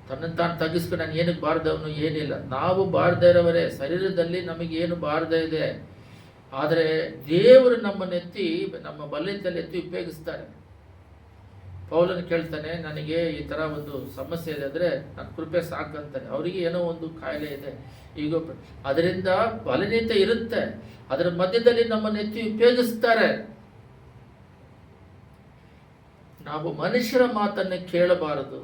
Speaker 1: ತನ್ನನ್ನು ತಾನು ತಗ್ಗಿಸ್ಕೊಂಡು ನಾನು ಏನಕ್ಕೆ ಬಾರ್ದವನು, ಏನಿಲ್ಲ. ನಾವು ಬಾರ್ದೇ ಇರೋವರೇ, ಶರೀರದಲ್ಲಿ ನಮಗೇನು ಬಾರ್ದೇ ಇದೆ. ಆದರೆ ದೇವರು ನಮ್ಮನ್ನೆತ್ತಿ, ನಮ್ಮ ಬಲ್ಯದಲ್ಲಿ ಎತ್ತಿ ಉಪಯೋಗಿಸ್ತಾರೆ. ಪೌಲನು ಕೇಳ್ತಾನೆ, ನನಗೆ ಈ ಥರ ಒಂದು ಸಮಸ್ಯೆ ಇದೆ ಅಂದರೆ ನನ್ನ ಕೃಪೆ ಸಾಕಂತಾನೆ. ಅವರಿಗೆ ಏನೋ ಒಂದು ಕಾಯಿಲೆ ಇದೆ, ಈಗ ಅದರಿಂದ ಬಲನೀತ ಇರುತ್ತೆ. ಅದರ ಮಧ್ಯದಲ್ಲಿ ನಮ್ಮನ್ನು ಎತ್ತಿ ಉಪಯೋಗಿಸ್ತಾರೆ. ನಾವು ಮನುಷ್ಯರ ಮಾತನ್ನು ಕೇಳಬಾರದು.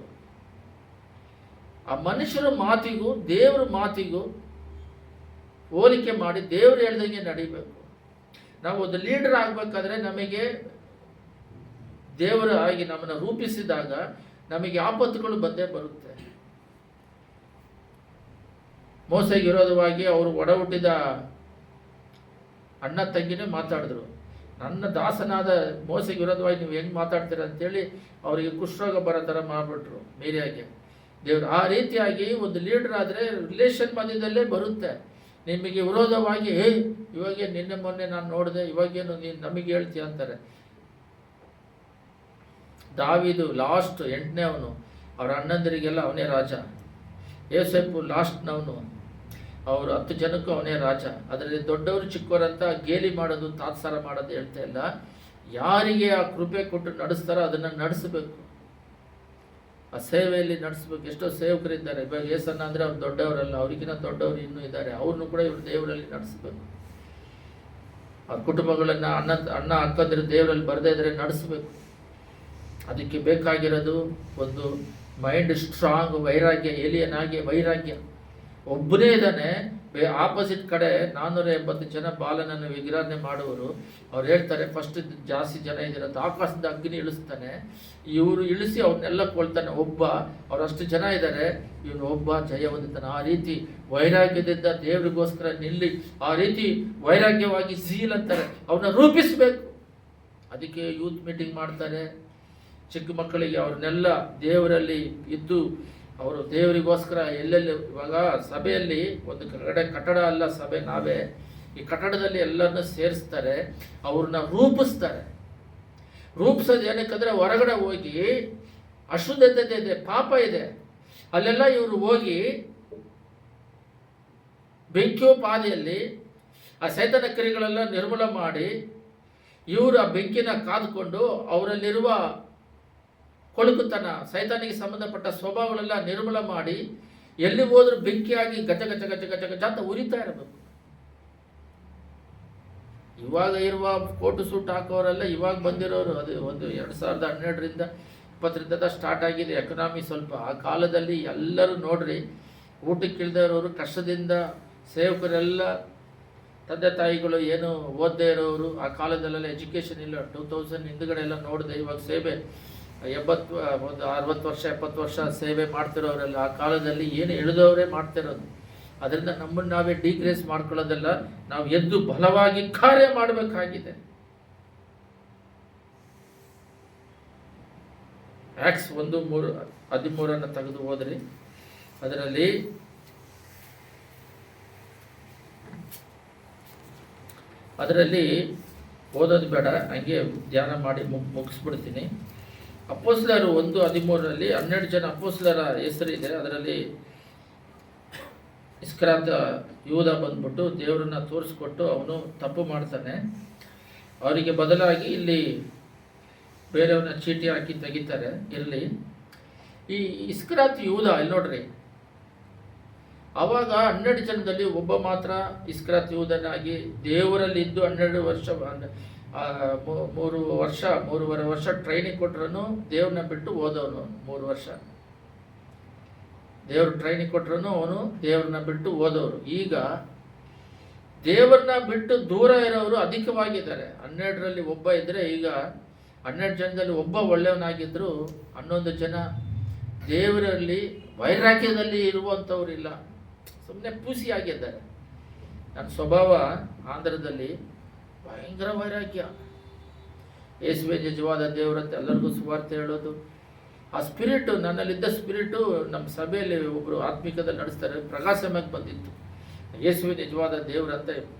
Speaker 1: ಆ ಮನುಷ್ಯರ ಮಾತಿಗೂ ದೇವರ ಮಾತಿಗೂ ಹೋಲಿಕೆ ಮಾಡಿ ದೇವರು ಹೇಳ್ದಂಗೆ ನಡಿಬೇಕು. ನಾವು ಒಂದು ಲೀಡರ್ ಆಗಬೇಕಾದ್ರೆ ನಮಗೆ ದೇವರ ಆಗಿ ನಮ್ಮನ್ನು ರೂಪಿಸಿದಾಗ ನಮಗೆ ಆಪತ್ತುಗಳು ಬಂದೇ ಬರುತ್ತೆ. ಮೋಸೆಗೆ ವಿರೋಧವಾಗಿ ಅವರು ಒಡ ಹುಟ್ಟಿದ ಅಣ್ಣ ತಂಗಿನೇ ಮಾತಾಡಿದ್ರು. ನನ್ನ ದಾಸನಾದ ಮೋಸೆಗೆ ವಿರೋಧವಾಗಿ ನೀವು ಹೆಂಗೆ ಮಾತಾಡ್ತೀರ ಅಂತೇಳಿ ಅವರಿಗೆ ಕುಷ್ಠರೋಗ ಬರೋ ಥರ ಮಾಡಿಬಿಟ್ರು ಮೇರಿಯಾಗೆ. ದೇವರು ಆ ರೀತಿಯಾಗಿ ಒಂದು ಲೀಡರ್ ಆದರೆ ರಿಲೇಷನ್ ಮಧ್ಯದಲ್ಲೇ ಬರುತ್ತೆ. ನಿಮಗೆ ವಿರೋಧವಾಗಿ ಇವಾಗೇ ನಿನ್ನೆ ಮೊನ್ನೆ ನಾನು ನೋಡಿದೆ, ಇವಾಗೇನು ನೀನು ನಮಗೆ ಹೇಳ್ತೀಯ ಅಂತಾರೆ. ದಾವೀದು ಲಾಸ್ಟ್ 8ನೇ ಅವನು, ಅವ್ರ ಅಣ್ಣಂದರಿಗೆಲ್ಲ ಅವನೇ ರಾಜ. ಯೋಸೇಫು ಲಾಸ್ಟ್ನವನು, ಅವರು 10 ಜನಕ್ಕೂ ಅವನೇ ರಾಜ. ಅದರಲ್ಲಿ ದೊಡ್ಡವರು ಚಿಕ್ಕವರಂತ ಗೇಲಿ ಮಾಡೋದು ತಾತ್ಸಾರ ಮಾಡೋದು ಹೇಳ್ತಾ ಇಲ್ಲ. ಯಾರಿಗೆ ಆ ಕೃಪೆ ಕೊಟ್ಟು ನಡೆಸ್ತಾರೋ ಅದನ್ನು ನಡೆಸಬೇಕು, ಆ ಸೇವೆಯಲ್ಲಿ ನಡೆಸಬೇಕು. ಎಷ್ಟೋ ಸೇವಕರಿದ್ದಾರೆ. ಇವಾಗ ಏಸನ್ನ ಅಂದರೆ ಅವ್ರು ದೊಡ್ಡವರಲ್ಲ, ಅವ್ರಿಗಿನ್ನ ದೊಡ್ಡವರು ಇನ್ನೂ ಇದ್ದಾರೆ. ಅವ್ರನ್ನೂ ಕೂಡ ಇವರು ದೇವರಲ್ಲಿ ನಡೆಸಬೇಕು. ಅವ್ರ ಕುಟುಂಬಗಳನ್ನು ಅಣ್ಣ ಅಕ್ಕಂದಿರು ದೇವರಲ್ಲಿ ಬರದೇ ಇದ್ದರೆ ನಡೆಸಬೇಕು. ಅದಕ್ಕೆ ಬೇಕಾಗಿರೋದು ಒಂದು ಮೈಂಡ್ ಸ್ಟ್ರಾಂಗ್, ವೈರಾಗ್ಯ. ಏಲಿಯನಾಗಿ ವೈರಾಗ್ಯ. ಒಬ್ಬನೇ ಇದ್ದಾನೆ, ಆಪೋಸಿಟ್ ಕಡೆ 480 ಜನ ಬಾಲನನ್ನು ವಿಗ್ರಹಣೆ ಮಾಡುವರು. ಅವ್ರು ಹೇಳ್ತಾರೆ ಫಸ್ಟ್ ಜಾಸ್ತಿ ಜನ ಇದಿರಂತ, ಆಕಾಶದ ಅಗ್ನಿ ಇಳಿಸ್ತಾನೆ, ಇವರು ಇಳಿಸಿ ಅವ್ರನ್ನೆಲ್ಲ ಕೊಳ್ತಾನೆ ಒಬ್ಬ. ಅವರಷ್ಟು ಜನ ಇದ್ದಾರೆ, ಇವನು ಒಬ್ಬ ಜಯ ಹೊಂದುತ್ತಾನೆ. ಆ ರೀತಿ ವೈರಾಗ್ಯದಿಂದ ದೇವರಿಗೋಸ್ಕರ ನಿಲ್ಲಿ, ಆ ರೀತಿ ವೈರಾಗ್ಯವಾಗಿ ಸೀಲ್ ಅಂತಾರೆ, ಅವನ್ನ ರೂಪಿಸಬೇಕು. ಅದಕ್ಕೆ ಯೂತ್ ಮೀಟಿಂಗ್ ಮಾಡ್ತಾರೆ. ಚಿಕ್ಕ ಮಕ್ಕಳಿಗೆ ಅವ್ರನ್ನೆಲ್ಲ ದೇವರಲ್ಲಿ ಇದ್ದು ಅವರು ದೇವರಿಗೋಸ್ಕರ ಎಲ್ಲೆಲ್ಲಿ, ಇವಾಗ ಸಭೆಯಲ್ಲಿ ಒಂದು ಕಟ್ಟಡ ಅಲ್ಲ ಸಭೆ, ನಾವೇ ಈ ಕಟ್ಟಡದಲ್ಲಿ ಎಲ್ಲರನ್ನ ಸೇರಿಸ್ತಾರೆ, ಅವ್ರನ್ನ ರೂಪಿಸ್ತಾರೆ. ರೂಪಿಸೋದು ಏನಕ್ಕಂದ್ರೆ ಹೊರಗಡೆ ಹೋಗಿ ಅಶುದ್ಧತೆ ಇದೆ, ಪಾಪ ಇದೆ, ಅಲ್ಲೆಲ್ಲ ಇವರು ಹೋಗಿ ಬೆಂಕಿಯೋಪಾದಿಯಲ್ಲಿ ಆ ಸೈತನ ಕ್ರಿಯೆಗಳೆಲ್ಲ ನಿರ್ಮೂಲ ಮಾಡಿ, ಇವರು ಆ ಬೆಂಕಿನ ಕಾದುಕೊಂಡು ಅವರಲ್ಲಿರುವ ಕೊಳುಕುತನ, ಸೈತಾನಿಗೆ ಸಂಬಂಧಪಟ್ಟ ಸ್ವಭಾವಗಳೆಲ್ಲ ನಿರ್ಮೂಲ ಮಾಡಿ, ಎಲ್ಲಿ ಹೋದ್ರೂ ಬೆಂಕಿಯಾಗಿ ಗಜ ಗಜ ಗಜ ಗಜ ಗಜ ಅಂತ ಉರಿತಾ ಇರಬೇಕು. ಇವಾಗ ಇರುವ ಕೋಟು ಸೂಟ್ ಹಾಕೋರೆಲ್ಲ ಇವಾಗ ಬಂದಿರೋರು, ಅದು ಒಂದು 2012ರಿಂದ 2020 ಸ್ಟಾರ್ಟ್ ಆಗಿದೆ ಎಕನಾಮಿ ಸ್ವಲ್ಪ. ಆ ಕಾಲದಲ್ಲಿ ಎಲ್ಲರೂ ನೋಡ್ರಿ, ಊಟಕ್ಕೆ ಇಳಿದವರು, ಕಷ್ಟದಿಂದ ಸೇವಕರೆಲ್ಲ, ತಂದೆ ತಾಯಿಗಳು ಏನು ಓದದೇ ಇರೋರು, ಆ ಕಾಲದಲ್ಲೆಲ್ಲ ಎಜುಕೇಷನ್ ಇಲ್ಲ. 2000 ಹಿಂದುಗಡೆ ಎಲ್ಲ ನೋಡಿದೆ. ಇವಾಗ ಸೇವೆ 60 ವರ್ಷ 70 ವರ್ಷ ಸೇವೆ ಮಾಡ್ತಿರೋರೆಲ್ಲ ಆ ಕಾಲದಲ್ಲಿ ಏನು ಇಳಿದವರೇ ಮಾಡ್ತಿರೋದು. ಅದರಿಂದ ನಮ್ಮನ್ನು ನಾವೇ ಡಿಗ್ರೇಸ್ ಮಾಡ್ಕೊಳ್ಳೋದಲ್ಲ, ನಾವು ಎದ್ದು ಬಲವಾಗಿ ಕಾರ್ಯ ಮಾಡಬೇಕಾಗಿದೆ. ಆಕ್ಟ್ಸ್ 1:13 ತೆಗೆದು ಹೋದ್ರಿ, ಅದರಲ್ಲಿ ಓದೋದು ಬೇಡ, ಹಂಗೆ ಧ್ಯಾನ ಮಾಡಿ ಮುಗಿಸ್ಬಿಡ್ತೀನಿ. ಅಪೊಸ್ತಲರು 1:13 12 ಜನ ಅಪೊಸ್ತಲರ ಹೆಸರಿದೆ. ಅದರಲ್ಲಿ ಇಸ್ಕರಿಯೋತ ಯೂದ ಬಂದ್ಬಿಟ್ಟು ದೇವರನ್ನ ತೋರಿಸ್ಕೊಟ್ಟು ಅವನು ತಪ್ಪು ಮಾಡ್ತಾನೆ. ಅವರಿಗೆ ಬದಲಾಗಿ ಇಲ್ಲಿ ಬೇರೆಯವ್ರನ್ನ ಚೀಟಿ ಹಾಕಿ ತೆಗಿತಾರೆ. ಇರಲಿ, ಈ ಇಸ್ಕರಿಯೋತ ಯೂದ ಇಲ್ಲಿ ನೋಡ್ರಿ, ಆವಾಗ 12 ಜನದಲ್ಲಿ ಒಬ್ಬ ಮಾತ್ರ ಇಸ್ಕರಿಯೋತ ಯೂದನಾಗಿ ದೇವರಲ್ಲಿ ಇದ್ದು 12 ವರ್ಷ 3.5 ವರ್ಷ ಟ್ರೈನಿಂಗ್ ಕೊಟ್ರೂ ದೇವ್ರನ್ನ ಬಿಟ್ಟು ಓದೋನು. 3 ವರ್ಷ ದೇವ್ರ ಟ್ರೈನಿಂಗ್ ಕೊಟ್ರೂ ಅವನು ದೇವ್ರನ್ನ ಬಿಟ್ಟು ಓದೋರು. ಈಗ ದೇವ್ರನ್ನ ಬಿಟ್ಟು ದೂರ ಇರೋರು ಅಧಿಕವಾಗಿದ್ದಾರೆ. 12ರಲ್ಲಿ ಒಬ್ಬ ಇದ್ದರೆ, ಈಗ 12 ಜನದಲ್ಲಿ ಒಬ್ಬ ಒಳ್ಳೆಯವನಾಗಿದ್ದರು, 11 ಜನ ದೇವರಲ್ಲಿ ವೈರಾಗ್ಯದಲ್ಲಿ ಇರುವಂಥವ್ರು ಇಲ್ಲ, ಸುಮ್ಮನೆ ಪೂಸಿಯಾಗಿದ್ದಾರೆ. ನನ್ನ ಸ್ವಭಾವ ಆಂಧ್ರದಲ್ಲಿ ಭಯಂಕರ ವೈರಾಗ್ಯ. ಯೇಸುವೇ ನಿಜವಾದ ದೇವರಂತ ಎಲ್ಲರಿಗೂ ಸುವಾರ್ತೆ ಹೇಳೋದು. ಆ ಸ್ಪಿರಿಟು, ನನ್ನಲ್ಲಿದ್ದ ಸ್ಪಿರಿಟು ನಮ್ಮ ಸಭೆಯಲ್ಲಿ ಒಬ್ಬರು ಆತ್ಮಿಕದಲ್ಲಿ ನಡೆಸ್ತಾರೆ, ಪ್ರಕಾಶಮಕ್ಕೆ ಬಂದಿತ್ತು. ಯೇಸುವೇ ನಿಜವಾದ ದೇವರಂತ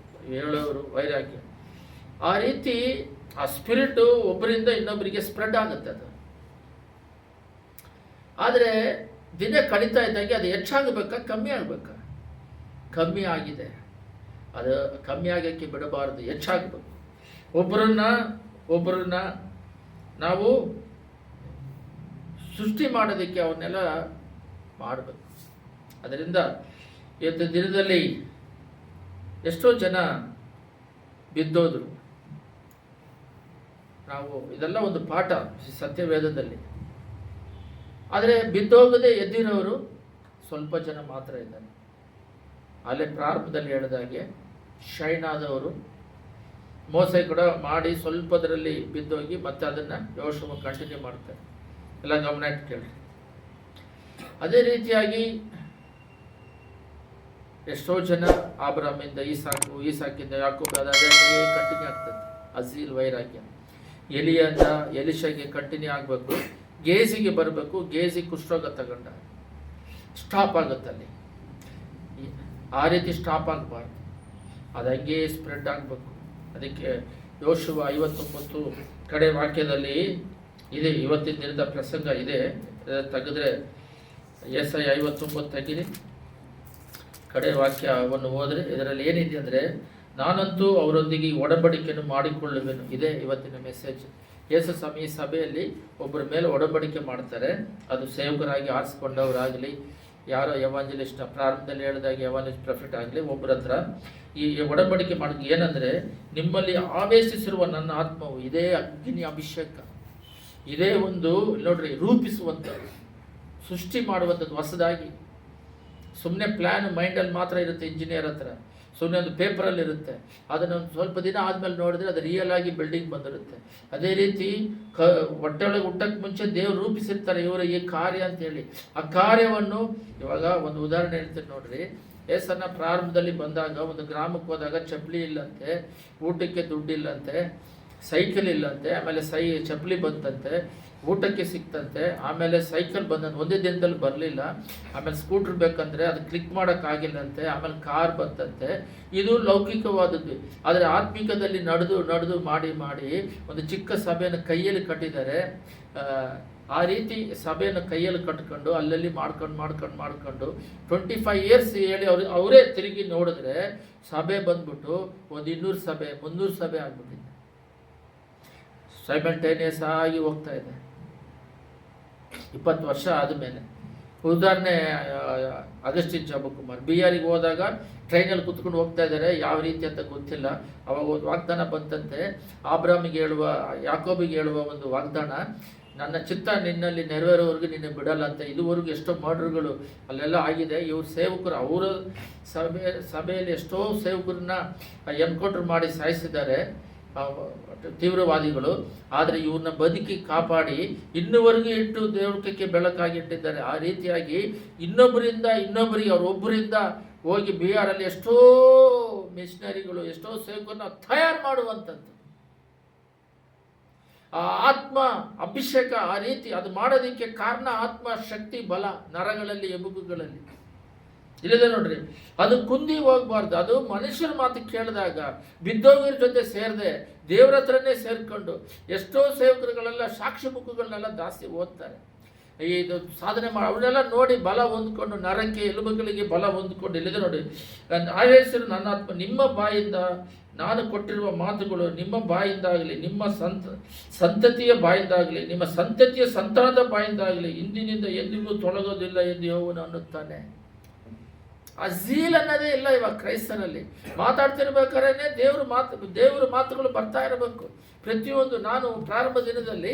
Speaker 1: ಹೇಳೋರು, ವೈರಾಗ್ಯ. ಆ ರೀತಿ ಆ ಸ್ಪಿರಿಟು ಒಬ್ಬರಿಂದ ಇನ್ನೊಬ್ಬರಿಗೆ ಸ್ಪ್ರೆಡ್ ಆಗುತ್ತೆ. ಅದು ಆದರೆ ದಿನ ಕಳೀತಾ ಇದ್ದಂಗೆ ಅದು ಹೆಚ್ಚಾಗಬೇಕಾ ಕಮ್ಮಿ ಆಗಬೇಕಾ? ಕಮ್ಮಿ ಆಗಿದೆ. ಅದು ಕಮ್ಮಿ ಆಗೋಕ್ಕೆ ಬಿಡಬಾರ್ದು, ಹೆಚ್ಚಾಗಬೇಕು. ಒಬ್ಬರನ್ನ ನಾವು ಸೃಷ್ಟಿ ಮಾಡೋದಕ್ಕೆ ಅವನ್ನೆಲ್ಲ ಮಾಡಬೇಕು. ಅದರಿಂದ ಇವತ್ತು ದಿನದಲ್ಲಿ ಎಷ್ಟೋ ಜನ ಬಿದ್ದೋದ್ರು. ನಾವು ಇದೆಲ್ಲ ಒಂದು ಪಾಠ ಸತ್ಯವೇದದಲ್ಲಿ. ಆದರೆ ಬಿದ್ದೋಗದೆ ಎದ್ದಿರೋರು ಸ್ವಲ್ಪ ಜನ ಮಾತ್ರ ಇದ್ದಾರೆ. ಅಲ್ಲೇ ಪ್ರಾರಂಭದಲ್ಲಿ ಹೇಳಿದಾಗೆ ಶೈನ್ ಆದವರು ಮೋಸ ಕೂಡ ಮಾಡಿ ಸ್ವಲ್ಪದರಲ್ಲಿ ಬಿದ್ದೋಗಿ ಮತ್ತೆ ಅದನ್ನು ಯೋಶುವ ಕಂಟಿನ್ಯೂ ಮಾಡ್ತಾರೆ. ಎಲ್ಲ ಗಮನ ಇಟ್ಟು ಕೇಳ್ರಿ. ಅದೇ ರೀತಿಯಾಗಿ ಎಷ್ಟೋ ಜನ ಆಬ್ರಾಮಿಂದ ಈಸಾಕಿಂದ ಯಾಕೋಬ ಅದೇ ಕಂಟಿನ್ಯೂ ಆಗ್ತದೆ. ಅಜೀಲ್ ವೈರಾಗ್ಯ ಎಲಿಯಿಂದ ಎಲಿಶಾಗೆ ಕಂಟಿನ್ಯೂ ಆಗಬೇಕು, ಗೇಜಿಗೆ ಬರಬೇಕು. ಗೇಜಿ ಕುಷ್ಠರೋಗ ತಗೊಂಡ ಸ್ಟಾಪ್ ಆಗುತ್ತಲ್ಲಿ. ಆ ರೀತಿ ಸ್ಟಾಪ್ ಆಗಬಾರ್ದು, ಅದು ಹಂಗೆ ಸ್ಪ್ರೆಡ್ ಆಗಬೇಕು. ಅದಕ್ಕೆ ಯೋಶುವ 59 ಕಡೆ ವಾಕ್ಯದಲ್ಲಿ ಇದೆ. ಇವತ್ತಿನ ದಿನದ ಪ್ರಸಂಗ ಇದೆ, ತೆಗೆದ್ರೆ ಯೆಶಾಯ 59 ತೆಗೀರಿ, ಕಡೆ ವಾಕ್ಯವನ್ನು ಹೋದರೆ ಇದರಲ್ಲಿ ಏನಿದೆ ಅಂದರೆ, ನಾನಂತೂ ಅವರೊಂದಿಗೆ ಒಡಂಬಡಿಕೆಯನ್ನು ಮಾಡಿಕೊಳ್ಳುವೆನು. ಇದೇ ಇವತ್ತಿನ ಮೆಸೇಜ್. ಯೇಸು ಸ್ವಾಮಿ ಸಭೆಯಲ್ಲಿ ಒಬ್ಬರ ಮೇಲೆ ಒಡಂಬಡಿಕೆ ಮಾಡ್ತಾರೆ. ಅದು ಸೇವಕರಾಗಿ ಆರಿಸ್ಕೊಂಡವರಾಗಲಿ, ಯಾರೋ ಎವಾಂಜಲಿಸ್ಟ್ ಪ್ರಾರಂಭದಲ್ಲಿ ಹೇಳಿದಾಗ ಎವಾಂಜಲಿಸ್ಟ್ ಪ್ರಾಫಿಟ್ ಆಗಲಿ, ಒಬ್ಬರ ಹತ್ರ ಈ ಒಡಂಬಡಿಕೆ ಮಾಡೋದು ಏನಂದರೆ, ನಿಮ್ಮಲ್ಲಿ ಆವೇಶಿಸಿರುವ ನನ್ನ ಆತ್ಮವು ಇದೇ ಅಗ್ನಿ ಅಭಿಷೇಕ, ಇದೇ ಒಂದು ನೋಡ್ರಿ ರೂಪಿಸುವಂಥದ್ದು, ಸೃಷ್ಟಿ ಮಾಡುವಂಥದ್ದು ಹೊಸದಾಗಿ. ಸುಮ್ಮನೆ ಪ್ಲ್ಯಾನ್ ಮೈಂಡಲ್ಲಿ ಮಾತ್ರ ಇರುತ್ತೆ ಇಂಜಿನಿಯರ್ ಹತ್ರ, ಸುಮ್ಮನೆ ಒಂದು ಪೇಪರಲ್ಲಿ ಇರುತ್ತೆ. ಅದನ್ನು ಒಂದು ಸ್ವಲ್ಪ ದಿನ ಆದಮೇಲೆ ನೋಡಿದ್ರೆ ಅದು ರಿಯಲ್ ಆಗಿ ಬಿಲ್ಡಿಂಗ್ ಬಂದಿರುತ್ತೆ. ಅದೇ ರೀತಿ ಹೊಟ್ಟೆಯೊಳಗೆ ಹುಟ್ಟಕ್ಕೆ ಮುಂಚೆ ದೇವರು ರೂಪಿಸಿರ್ತಾರೆ ಇವರ ಈ ಕಾರ್ಯ ಅಂತೇಳಿ. ಆ ಕಾರ್ಯವನ್ನು ಇವಾಗ ಒಂದು ಉದಾಹರಣೆ ಹೇಳ್ತೀನಿ ನೋಡ್ರಿ. ಯೇಸನ್ನ ಪ್ರಾರಂಭದಲ್ಲಿ ಬಂದಾಗ ಒಂದು ಗ್ರಾಮಕ್ಕೆ ಹೋದಾಗ ಚಪ್ಪಲಿ ಇಲ್ಲಂತೆ, ಊಟಕ್ಕೆ ದುಡ್ಡಿಲ್ಲಂತೆ, ಸೈಕಲ್ ಇಲ್ಲಂತೆ, ಆಮೇಲೆ ಚಪ್ಪಲಿ ಬಂತಂತೆ, ಊಟಕ್ಕೆ ಸಿಕ್ತಂತೆ, ಆಮೇಲೆ ಸೈಕಲ್ ಬಂದಂತೆ, ಒಂದೇ ದಿನದಲ್ಲಿ ಬರಲಿಲ್ಲ. ಆಮೇಲೆ ಸ್ಕೂಟ್ರ್ ಬೇಕಂದರೆ ಅದು ಕ್ಲಿಕ್ ಮಾಡೋಕ್ಕಾಗಿಲ್ಲಂತೆ, ಆಮೇಲೆ ಕಾರ್ ಬಂತಂತೆ. ಇದು ಲೌಕಿಕವಾದದ್ದು. ಆದರೆ ಆತ್ಮಿಕದಲ್ಲಿ ನಡೆದು ಮಾಡಿ ಒಂದು ಚಿಕ್ಕ ಸಭೆಯನ್ನು ಕೈಯಲ್ಲಿ ಕಟ್ಟಿದ್ದಾರೆ. ಆ ರೀತಿ ಸಭೆಯನ್ನು ಕೈಯಲ್ಲಿ ಕಟ್ಕೊಂಡು ಅಲ್ಲಲ್ಲಿ ಮಾಡ್ಕೊಂಡು 25 ಇಯರ್ಸ್ ಹೇಳಿ ಅವರೇ ತಿರುಗಿ ನೋಡಿದ್ರೆ ಸಭೆ ಬಂದ್ಬಿಟ್ಟು ಒಂದು 200 ಸಭೆ 300 ಸಭೆ ಆಗ್ಬಿಟ್ಟಿದೆ. ಸೈಮಲ್ಟೇನಿಯಸ್ ಆಗಿ ಹೋಗ್ತಾ ಇದೆ 20 ವರ್ಷ ಆದಮೇಲೆ. ಉದಾಹರಣೆ ಅಗಸ್ಟಿನ್ ಜಬಕುಮಾರ್ ಬಿಹಾರಿಗೆ ಹೋದಾಗ ಟ್ರೈನಲ್ಲಿ ಕುತ್ಕೊಂಡು ಹೋಗ್ತಾ ಇದ್ದಾರೆ, ಯಾವ ರೀತಿ ಅಂತ ಗೊತ್ತಿಲ್ಲ. ಅವಾಗ ಒಂದು ವಾಗ್ದಾನ ಬಂತಂತೆ, ಆಬ್ರಾಮಿಗೆ ಹೇಳುವ, ಯಾಕೋಬಿಗೆ ಹೇಳುವ ಒಂದು ವಾಗ್ದಾನ, ನನ್ನ ಚಿತ್ತ ನಿನ್ನಲ್ಲಿ ನೆರವೇರೋವರೆಗೂ ನಿನ್ನೆ ಬಿಡಲ್ಲ ಅಂತ. ಇದುವರೆಗೂ ಎಷ್ಟೋ ಮರ್ಡರ್ಗಳು ಅಲ್ಲೆಲ್ಲ ಆಗಿದೆ. ಇವ್ರ ಸೇವಕರು, ಅವರ ಸಭೆಯಲ್ಲಿ ಎಷ್ಟೋ ಸೇವಕರನ್ನ ಎನ್ಕೌಂಟರ್ ಮಾಡಿ ಸಾಯಿಸಿದ್ದಾರೆ ತೀವ್ರವಾದಿಗಳು. ಆದರೆ ಇವ್ರನ್ನ ಬದುಕಿ ಕಾಪಾಡಿ ಇನ್ನುವರೆಗೂ ಇಟ್ಟು ದೇವಕ್ಕೆ ಬೆಳಕಾಗಿ ಇಟ್ಟಿದ್ದಾರೆ. ಆ ರೀತಿಯಾಗಿ ಇನ್ನೊಬ್ಬರಿಗೆ ಅವರೊಬ್ಬರಿಂದ ಹೋಗಿ ಬಿಹಾರಲ್ಲಿ ಎಷ್ಟೋ ಮಿಷನರಿಗಳು, ಎಷ್ಟೋ ಸೇವಕರನ್ನ ತಯಾರು ಮಾಡುವಂಥದ್ದು. ಆ ಆತ್ಮ ಅಭಿಷೇಕ ಆ ರೀತಿ ಅದು ಮಾಡೋದಕ್ಕೆ ಕಾರಣ ಆತ್ಮ ಶಕ್ತಿ ಬಲ ನರಗಳಲ್ಲಿ ಎಬುಕುಗಳಲ್ಲಿ ಇಲ್ಲದೆ ನೋಡ್ರಿ. ಅದು ಕುಂದಿ ಹೋಗ್ಬಾರ್ದು. ಅದು ಮನುಷ್ಯರ ಮಾತು ಕೇಳಿದಾಗ ಬಿದ್ದೋಗಿರ ಜೊತೆ ಸೇರದೆ ದೇವ್ರ ಹತ್ರನೇ ಸೇರ್ಕೊಂಡು ಎಷ್ಟೋ ಸೇವಕರುಗಳೆಲ್ಲ ಸಾಕ್ಷಿ ಬುಕ್ಕುಗಳನ್ನೆಲ್ಲ ಜಾಸ್ತಿ ಓದ್ತಾರೆ. ಇದು ಸಾಧನೆ ಮಾಡಿ ಅವನ್ನೆಲ್ಲ ನೋಡಿ ಬಲ ಹೊಂದ್ಕೊಂಡು ನರಕ್ಕೆ ಎಲುಬುಗಳಿಗೆ ಬಲ ಹೊಂದ್ಕೊಂಡು ಇಲ್ಲದೆ ನೋಡಿ. ಆವೇಶರು ನನ್ನ ಆತ್ಮ ನಿಮ್ಮ ಬಾಯಿಂದ ನಾನು ಕೊಟ್ಟಿರುವ ಮಾತುಗಳು ನಿಮ್ಮ ಬಾಯಿಂದಾಗಲಿ, ನಿಮ್ಮ ಸಂತತಿಯ ಬಾಯಿಂದಾಗಲಿ, ನಿಮ್ಮ ಸಂತತಿಯ ಸಂತಾನದ ಬಾಯಿಂದಾಗಲಿ ಇಂದಿನಿಂದ ಎಂದಿಗೂ ತೊಳಗೋದಿಲ್ಲ ಎಂದು ಯೆಹೋವನು ಅನ್ನುತ್ತಾನೆ. ಆ ಝೀಲ್ ಅನ್ನೋದೇ ಇಲ್ಲ ಇವಾಗ ಕ್ರೈಸ್ತರಲ್ಲಿ. ಮಾತಾಡ್ತಿರ್ಬೇಕಾದ್ರೆ ದೇವ್ರ ಮಾತುಗಳು ಬರ್ತಾ ಇರಬೇಕು ಪ್ರತಿಯೊಂದು. ನಾನು ಪ್ರಾರಂಭ ದಿನದಲ್ಲಿ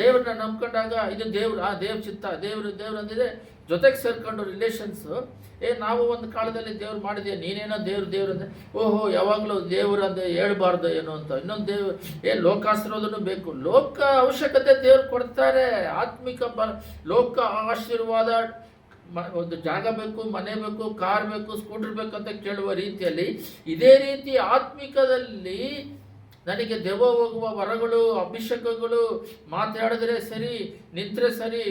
Speaker 1: ದೇವ್ರನ್ನ ನಂಬ್ಕೊಂಡಾಗ ಇದು ದೇವ್ರ ಚಿತ್ತ, ದೇವ್ರು ಅಂದಿದೆ. ಜೊತೆಗೆ ಸೇರ್ಕೊಂಡು ರಿಲೇಷನ್ಸು, ನಾವು ಒಂದು ಕಾಲದಲ್ಲಿ ದೇವ್ರು ಮಾಡಿದೆ, ನೀನೇನೋ ದೇವ್ರು ಅಂದರೆ ಓಹೋ ಯಾವಾಗಲೂ ದೇವ್ರು ಅಂದರೆ ಹೇಳ್ಬಾರ್ದು ಏನೋ ಅಂತ. ಇನ್ನೊಂದು ದೇವ್ರು ಲೋಕಾಶೀರ್ವಾದನೂ ಬೇಕು. ಲೋಕ ಅವಶ್ಯಕತೆ ದೇವ್ರು ಕೊಡ್ತಾರೆ. ಆತ್ಮಿಕ ಲೋಕ ಆಶೀರ್ವಾದ, ಒಂದು ಜಾಗ ಬೇಕು, ಮನೆ ಬೇಕು, ಕಾರ್ ಬೇಕು, ಸ್ಕೂಟರ್ ಬೇಕು ಅಂತ ಕೇಳುವ ರೀತಿಯಲ್ಲಿ ಇದೇ ರೀತಿ ಆತ್ಮಿಕದಲ್ಲಿ ನನಗೆ ದೆವ್ವ ಹೋಗುವ ವರಗಳು, ಅಭಿಷೇಕಗಳು, ಮಾತಾಡಿದ್ರೆ ಸರಿ, ನಿಂತರೆ ಸರಿ,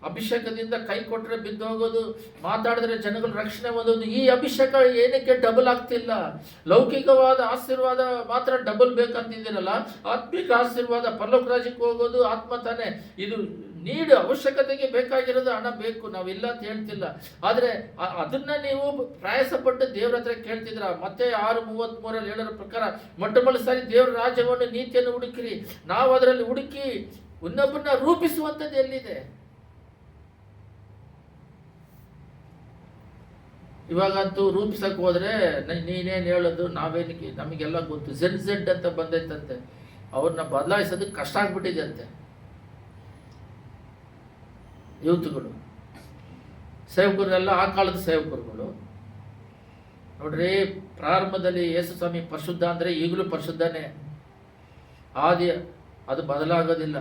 Speaker 1: ಅಭಿಷೇಕದಿಂದ ಕೈ ಕೊಟ್ಟರೆ ಬಿದ್ದೋಗೋದು, ಮಾತಾಡಿದ್ರೆ ಜನಗಳು ರಕ್ಷಣೆ ಹೊಂದೋದು. ಈ ಅಭಿಷೇಕ ಏನಕ್ಕೆ ಡಬಲ್ ಆಗ್ತಿಲ್ಲ? ಲೌಕಿಕವಾದ ಆಶೀರ್ವಾದ ಮಾತ್ರ ಡಬಲ್ ಬೇಕಂತಿದ್ದೀರಲ್ಲ, ಆತ್ಮಿಕ ಆಶೀರ್ವಾದ ಪರಲೋಕ ರಾಜ್ಯಕ್ಕೆ ಹೋಗೋದು ಆತ್ಮ ತಾನೆ. ಇದು ನೀಡು ಅವಶ್ಯಕತೆಗೆ ಬೇಕಾಗಿರೋದು ಹಣ ಬೇಕು, ನಾವಿಲ್ಲ ಅಂತ ಹೇಳ್ತಿಲ್ಲ. ಆದರೆ ಅದನ್ನ ನೀವು ಪ್ರಯಾಸಪಟ್ಟು ದೇವ್ರ ಹತ್ರ ಕೇಳ್ತಿದ್ರ. ಮತ್ತೆ 6:33 ಹೇಳೋರ ಪ್ರಕಾರ ಮೊಟ್ಟಮೊದಲ ಸಾರಿ ದೇವರ ರಾಜ್ಯವನ್ನು ನೀತಿಯನ್ನು ಹುಡುಕಿರಿ. ನಾವು ಅದರಲ್ಲಿ ಹುಡುಕಿ ಇನ್ನೊಬ್ಬರನ್ನ ರೂಪಿಸುವಂಥದ್ದು ಎಲ್ಲಿದೆ? ಇವಾಗಂತೂ ರೂಪಿಸಕ್ಕೆ ಹೋದ್ರೆ ನೀನೇನು ಹೇಳೋದು, ನಾವೇನಕ್ಕೆ, ನಮಗೆಲ್ಲ ಗೊತ್ತು. ಝೆಡ್ ಅಂತ ಬಂದೈತಂತೆ, ಅವ್ರನ್ನ ಬದಲಾಯಿಸೋದಕ್ಕೆ ಕಷ್ಟ ಆಗ್ಬಿಟ್ಟಿದೆ ಅಂತೆ. ಯೂತ್ಗಳು ಸೇವಕರೆಲ್ಲ ಆ ಕಾಲದ ಸೇವಕರುಗಳು ನೋಡ್ರಿ, ಪ್ರಾರಂಭದಲ್ಲಿ ಯೇಸು ಸ್ವಾಮಿ ಪರಿಶುದ್ಧ ಅಂದರೆ ಈಗಲೂ ಪರಿಶುದ್ಧನೇ. ಆದಿ ಅದು ಬದಲಾಗೋದಿಲ್ಲ.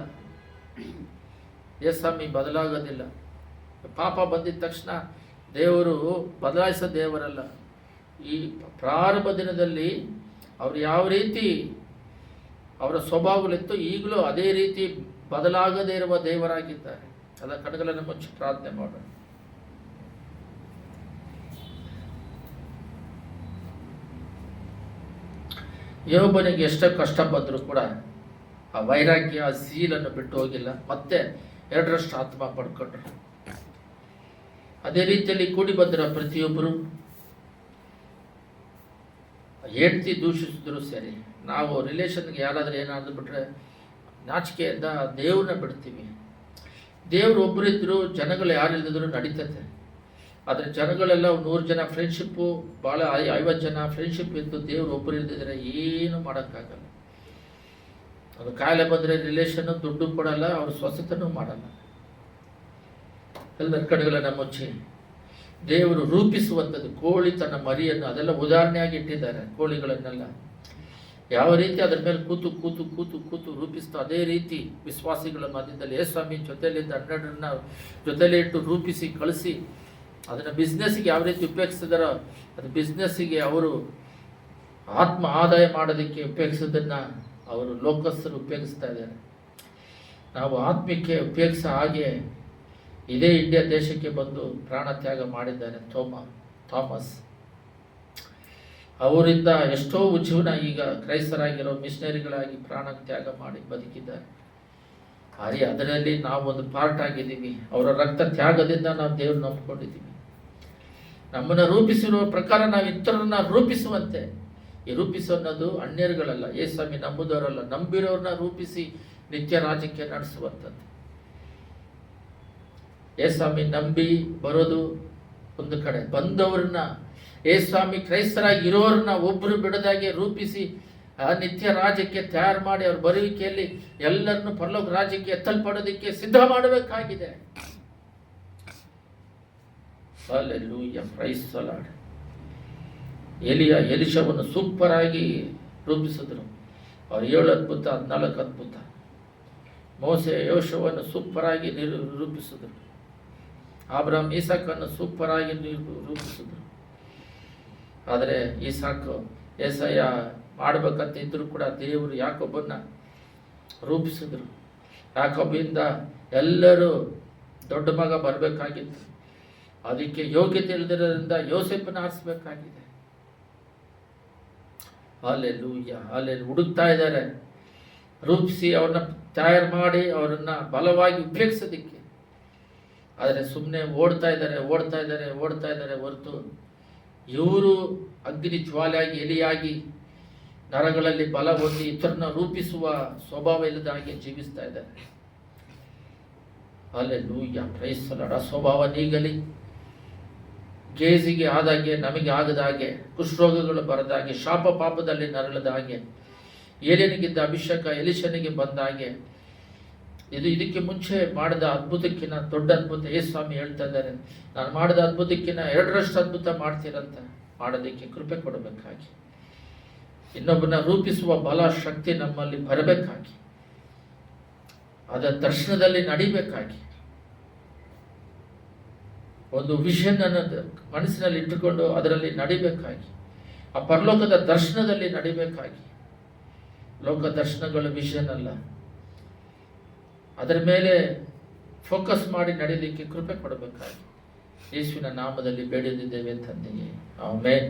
Speaker 1: ಯೇಸು ಸ್ವಾಮಿ ಬದಲಾಗೋದಿಲ್ಲ. ಪಾಪ ಬಂದಿದ ತಕ್ಷಣ ದೇವರು ಬದಲಾಯಿಸೋ ದೇವರಲ್ಲ. ಈ ಪ್ರಾರಂಭ ದಿನದಲ್ಲಿ ಅವರು ಯಾವ ರೀತಿ ಅವರ ಸ್ವಭಾವಗಳಿತ್ತು, ಈಗಲೂ ಅದೇ ರೀತಿ ಬದಲಾಗದೇ ಇರುವ ದೇವರಾಗಿದ್ದಾರೆ. ಅದ ಕಣ್ಗಳನ್ನು ಮುಚ್ಚಿ ಪ್ರಾರ್ಥನೆ ಮಾಡೋಣ. ಯೋಬನಿಗೆ ಎಷ್ಟೋ ಕಷ್ಟ ಬಂದರೂ ಕೂಡ ಆ ವೈರಾಗ್ಯ, ಆ ಸೀಲನ್ನು ಬಿಟ್ಟು ಹೋಗಿಲ್ಲ. ಮತ್ತೆ 2ರಷ್ಟು ಆತ್ಮ ಪಡ್ಕೊಂಡ್ರು. ಅದೇ ರೀತಿಯಲ್ಲಿ ಕೂಡಿ ಬಂದಿರೋ ಪ್ರತಿಯೊಬ್ಬರು ಹೆಂಡತಿ ದೂಷಿಸಿದ್ರು ಸರಿ, ನಾವು ರಿಲೇಷನ್ಗೆ ಯಾರಾದರೂ ಏನಾದರೂ ಬಿಟ್ಟರೆ ನಾಚಿಕೆಯಿಂದ ದೇವ್ರನ್ನ ಬಿಡ್ತೀವಿ. ದೇವ್ರು ಒಬ್ಬರಿದ್ದರು, ಜನಗಳು ಯಾರಿಲ್ಲದಿದ್ರು ನಡೀತತೆ. ಆದರೆ ಜನಗಳೆಲ್ಲ 100 ಜನ ಫ್ರೆಂಡ್ಶಿಪ್ಪು, ಭಾಳ 50 ಜನ ಫ್ರೆಂಡ್ಶಿಪ್ ಇದ್ದು ದೇವ್ರು ಒಬ್ಬರು ಇಲ್ದಿದ್ರೆ ಏನು ಮಾಡೋಕ್ಕಾಗಲ್ಲ. ಅದು ಕಾಯಿಲೆ ಬಂದರೆ ರಿಲೇಷನ್ನು ದುಡ್ಡು ಕೊಡಲ್ಲ, ಅವ್ರ ಸ್ವಸ್ಥತನೂ ಮಾಡಲ್ಲ. ಎಲ್ಲರ ಕಡೆಗಳನ್ನು ಮುಚ್ಚಿ ದೇವರು ರೂಪಿಸುವಂಥದ್ದು, ಕೋಳಿ ತನ್ನ ಮರಿಯನ್ನು, ಅದೆಲ್ಲ ಉದಾಹರಣೆಯಾಗಿ ಇಟ್ಟಿದ್ದಾರೆ. ಕೋಳಿಗಳನ್ನೆಲ್ಲ ಯಾವ ರೀತಿ ಅದರ ಮೇಲೆ ಕೂತು ಕೂತು ಕೂತು ಕೂತು ರೂಪಿಸ್ತಾ, ಅದೇ ರೀತಿ ವಿಶ್ವಾಸಿಗಳ ಮಧ್ಯದಲ್ಲಿ ಯೇಸು ಸ್ವಾಮಿ ಜೊತೆಯಲ್ಲಿದ್ದ 12ರನ್ನ ಜೊತೆಲೇ ಇಟ್ಟು ರೂಪಿಸಿ ಕಳಿಸಿ ಅದನ್ನು ಬಿಸ್ನೆಸ್ಸಿಗೆ ಯಾವ ರೀತಿ ಉಪಯೋಗಿಸಿದಾರೋ, ಅದು ಬಿಸ್ನೆಸ್ಸಿಗೆ ಅವರು ಆತ್ಮ ಆದಾಯ ಮಾಡೋದಕ್ಕೆ ಉಪಯೋಗಿಸೋದನ್ನು ಅವರು ಲೋಕಸ್ಥರು ಉಪಯೋಗಿಸ್ತಾ ಇದ್ದಾರೆ. ನಾವು ಆತ್ಮಕ್ಕೆ ಉಪಯೋಗಿಸೋ ಹಾಗೆ ಇದೇ ಇಂಡಿಯಾ ದೇಶಕ್ಕೆ ಬಂದು ಪ್ರಾಣ ತ್ಯಾಗ ಮಾಡಿದ್ದಾರೆ ಥಾಮಸ್. ಅವರಿಂದ ಎಷ್ಟೋ ಜೀವನ ಈಗ ಕ್ರೈಸ್ತರಾಗಿರೋ ಮಿಷನರಿಗಳಾಗಿ ಪ್ರಾಣ ತ್ಯಾಗ ಮಾಡಿ ಬದುಕಿದ್ದಾರೆ. ಅದರಲ್ಲಿ ನಾವು ಒಂದು ಪಾರ್ಟ್ ಆಗಿದ್ದೀವಿ. ಅವರ ರಕ್ತ ತ್ಯಾಗದಿಂದ ನಾವು ದೇವ್ರು ನಂಬ್ಕೊಂಡಿದ್ದೀವಿ. ನಮ್ಮನ್ನು ರೂಪಿಸಿರುವ ಪ್ರಕಾರ ನಾವು ಇತರರನ್ನ ರೂಪಿಸುವಂತೆ. ಈ ರೂಪಿಸೋನ್ನೋದು ಅನ್ಯರುಗಳಲ್ಲ, ಯೇಸು ಸ್ವಾಮಿ ನಂಬುದವರಲ್ಲ, ನಂಬಿರೋರನ್ನ ರೂಪಿಸಿ ನಿತ್ಯ ರಾಜ್ಯಕ್ಕೆ ನಡೆಸುವಂಥದ್ದು. ಯೇಸು ಸ್ವಾಮಿ ನಂಬಿ ಬರೋದು ಒಂದು ಕಡೆ, ಬಂದವ್ರನ್ನ ಯೇಸು ಸ್ವಾಮಿ ಕ್ರೈಸ್ತರಾಗಿ ಇರೋರನ್ನ ಒಬ್ಬರು ಬಿಡದಾಗೆ ರೂಪಿಸಿ ಆ ನಿತ್ಯ ರಾಜ್ಯಕ್ಕೆ ತಯಾರು ಮಾಡಿ ಅವ್ರ ಬರುವಿಕೆಯಲ್ಲಿ ಎಲ್ಲರನ್ನು ಪರಲೋಕ ರಾಜ್ಯಕ್ಕೆ ಎತ್ತಲ್ಪಡೋದಕ್ಕೆ ಸಿದ್ಧ ಮಾಡಬೇಕಾಗಿದೆ. Hallelujah, praise the Lord. ಎಲಿಷವನ್ನು ಸೂಪರ್ ಆಗಿ ರೂಪಿಸಿದ್ರು. ಅವ್ರು 7 ಅದ್ಭುತ, 14 ಅದ್ಭುತ. ಮೋಸೆ ಯೋಶುವನ್ನು ಸೂಪರ್ ಆಗಿ ರೂಪಿಸಿದ್ರು. ಅಬ್ರಹಾಮ್ ಈಸಾಕನ್ನು ಸೂಪರ್ ಆಗಿ ರೂಪಿಸಿದ್ರು. ಆದರೆ ಈಸಾಕು ಏಸಯ್ಯ ಮಾಡಬೇಕಂತ ಇದ್ದರೂ ಕೂಡ ದೇವರು ಯಾಕೊಬ್ಬನ್ನ ರೂಪಿಸಿದ್ರು. ಯಾಕೊಬ್ಬಿಂದ ಎಲ್ಲರೂ ದೊಡ್ಡ ಮಗ ಬರಬೇಕಾಗಿತ್ತು. ಅದಕ್ಕೆ ಯೋಗ್ಯತೆ ಇಲ್ಲದಿರೋದ್ರಿಂದ ಯೋಸೇಫನ್ನ ಆರಿಸಬೇಕಾಗಿದೆ. ಅಲ್ಲೇ ಹುಡುಕ್ತಾ ಇದ್ದಾರೆ, ರೂಪಿಸಿ ಅವ್ರನ್ನ ತಯಾರು ಮಾಡಿ ಅವರನ್ನು ಬಲವಾಗಿ ಉಪಯೋಗಿಸೋದಕ್ಕೆ. ಆದರೆ ಸುಮ್ಮನೆ ಓಡ್ತಾ ಇದ್ದಾರೆ ಹೊರತು ಇವರು ಅಗ್ನಿ ಜ್ವಾಲೆಯಾಗಿ ಎಲಿಯಾಗಿ ನರಗಳಲ್ಲಿ ಬಲ ಹೊಂದಿ ಇತರನ್ನ ರೂಪಿಸುವ ಸ್ವಭಾವ ಇಲ್ಲದ ಹಾಗೆ ಜೀವಿಸ್ತಾ ಇದ್ದಾರೆ. Hallelujah, praise the Lord. ಸ್ವಭಾವ ನೀಗಲಿ, ಗೇಜಿಗೆ ಆದಾಗೆ ನಮಗೆ ಆಗದ ಹಾಗೆ, ಕುಷ್ಠರೋಗಗಳು ಬರದ ಹಾಗೆ, ಶಾಪ ಪಾಪದಲ್ಲಿ ನರಳದ ಹಾಗೆ, ಏಲಿಯನಿಗಿದ್ದ ಅಭಿಷೇಕ ಎಲಿಷನಿಗೆ ಬಂದ ಹಾಗೆ, ಇದಕ್ಕೆ ಮುಂಚೆ ಮಾಡಿದ ಅದ್ಭುತಕ್ಕಿಂತ ದೊಡ್ಡ ಅದ್ಭುತ ಯೇಸು ಸ್ವಾಮಿ ಹೇಳ್ತಾ ಇದ್ದಾರೆ, ನಾನು ಮಾಡಿದ ಅದ್ಭುತಕ್ಕಿಂತ 2ರಷ್ಟು ಅದ್ಭುತ ಮಾಡ್ತೀರಂತ. ಮಾಡೋದಕ್ಕೆ ಕೃಪೆ ಕೊಡಬೇಕಾಗಿ, ಇನ್ನೊಬ್ಬನ ರೂಪಿಸುವ ಬಲ ಶಕ್ತಿ ನಮ್ಮಲ್ಲಿ ಬರಬೇಕಾಗಿ, ಅದರ ದರ್ಶನದಲ್ಲಿ ನಡಿಬೇಕಾಗಿ, ಒಂದು ವಿಷನ್ ಅನ್ನು ಮನಸ್ಸಿನಲ್ಲಿ ಇಟ್ಟುಕೊಂಡು ಅದರಲ್ಲಿ ನಡಿಬೇಕಾಗಿ, ಆ ಪರಲೋಕದ ದರ್ಶನದಲ್ಲಿ ನಡಿಬೇಕಾಗಿ. ಲೋಕ ದರ್ಶನಗಳು ವಿಷನ್ ಅಲ್ಲ, ಅದರ ಮೇಲೆ ಫೋಕಸ್ ಮಾಡಿ ನಡೆಯಲಿಕ್ಕೆ ಕೃಪೆ ಕೊಡಬೇಕಾಗಿ ಯೇಸುವಿನ ನಾಮದಲ್ಲಿ ಬೇಡಿದ್ದೇವೆ ತಂದೆಯೇ, ಆಮೆನ್.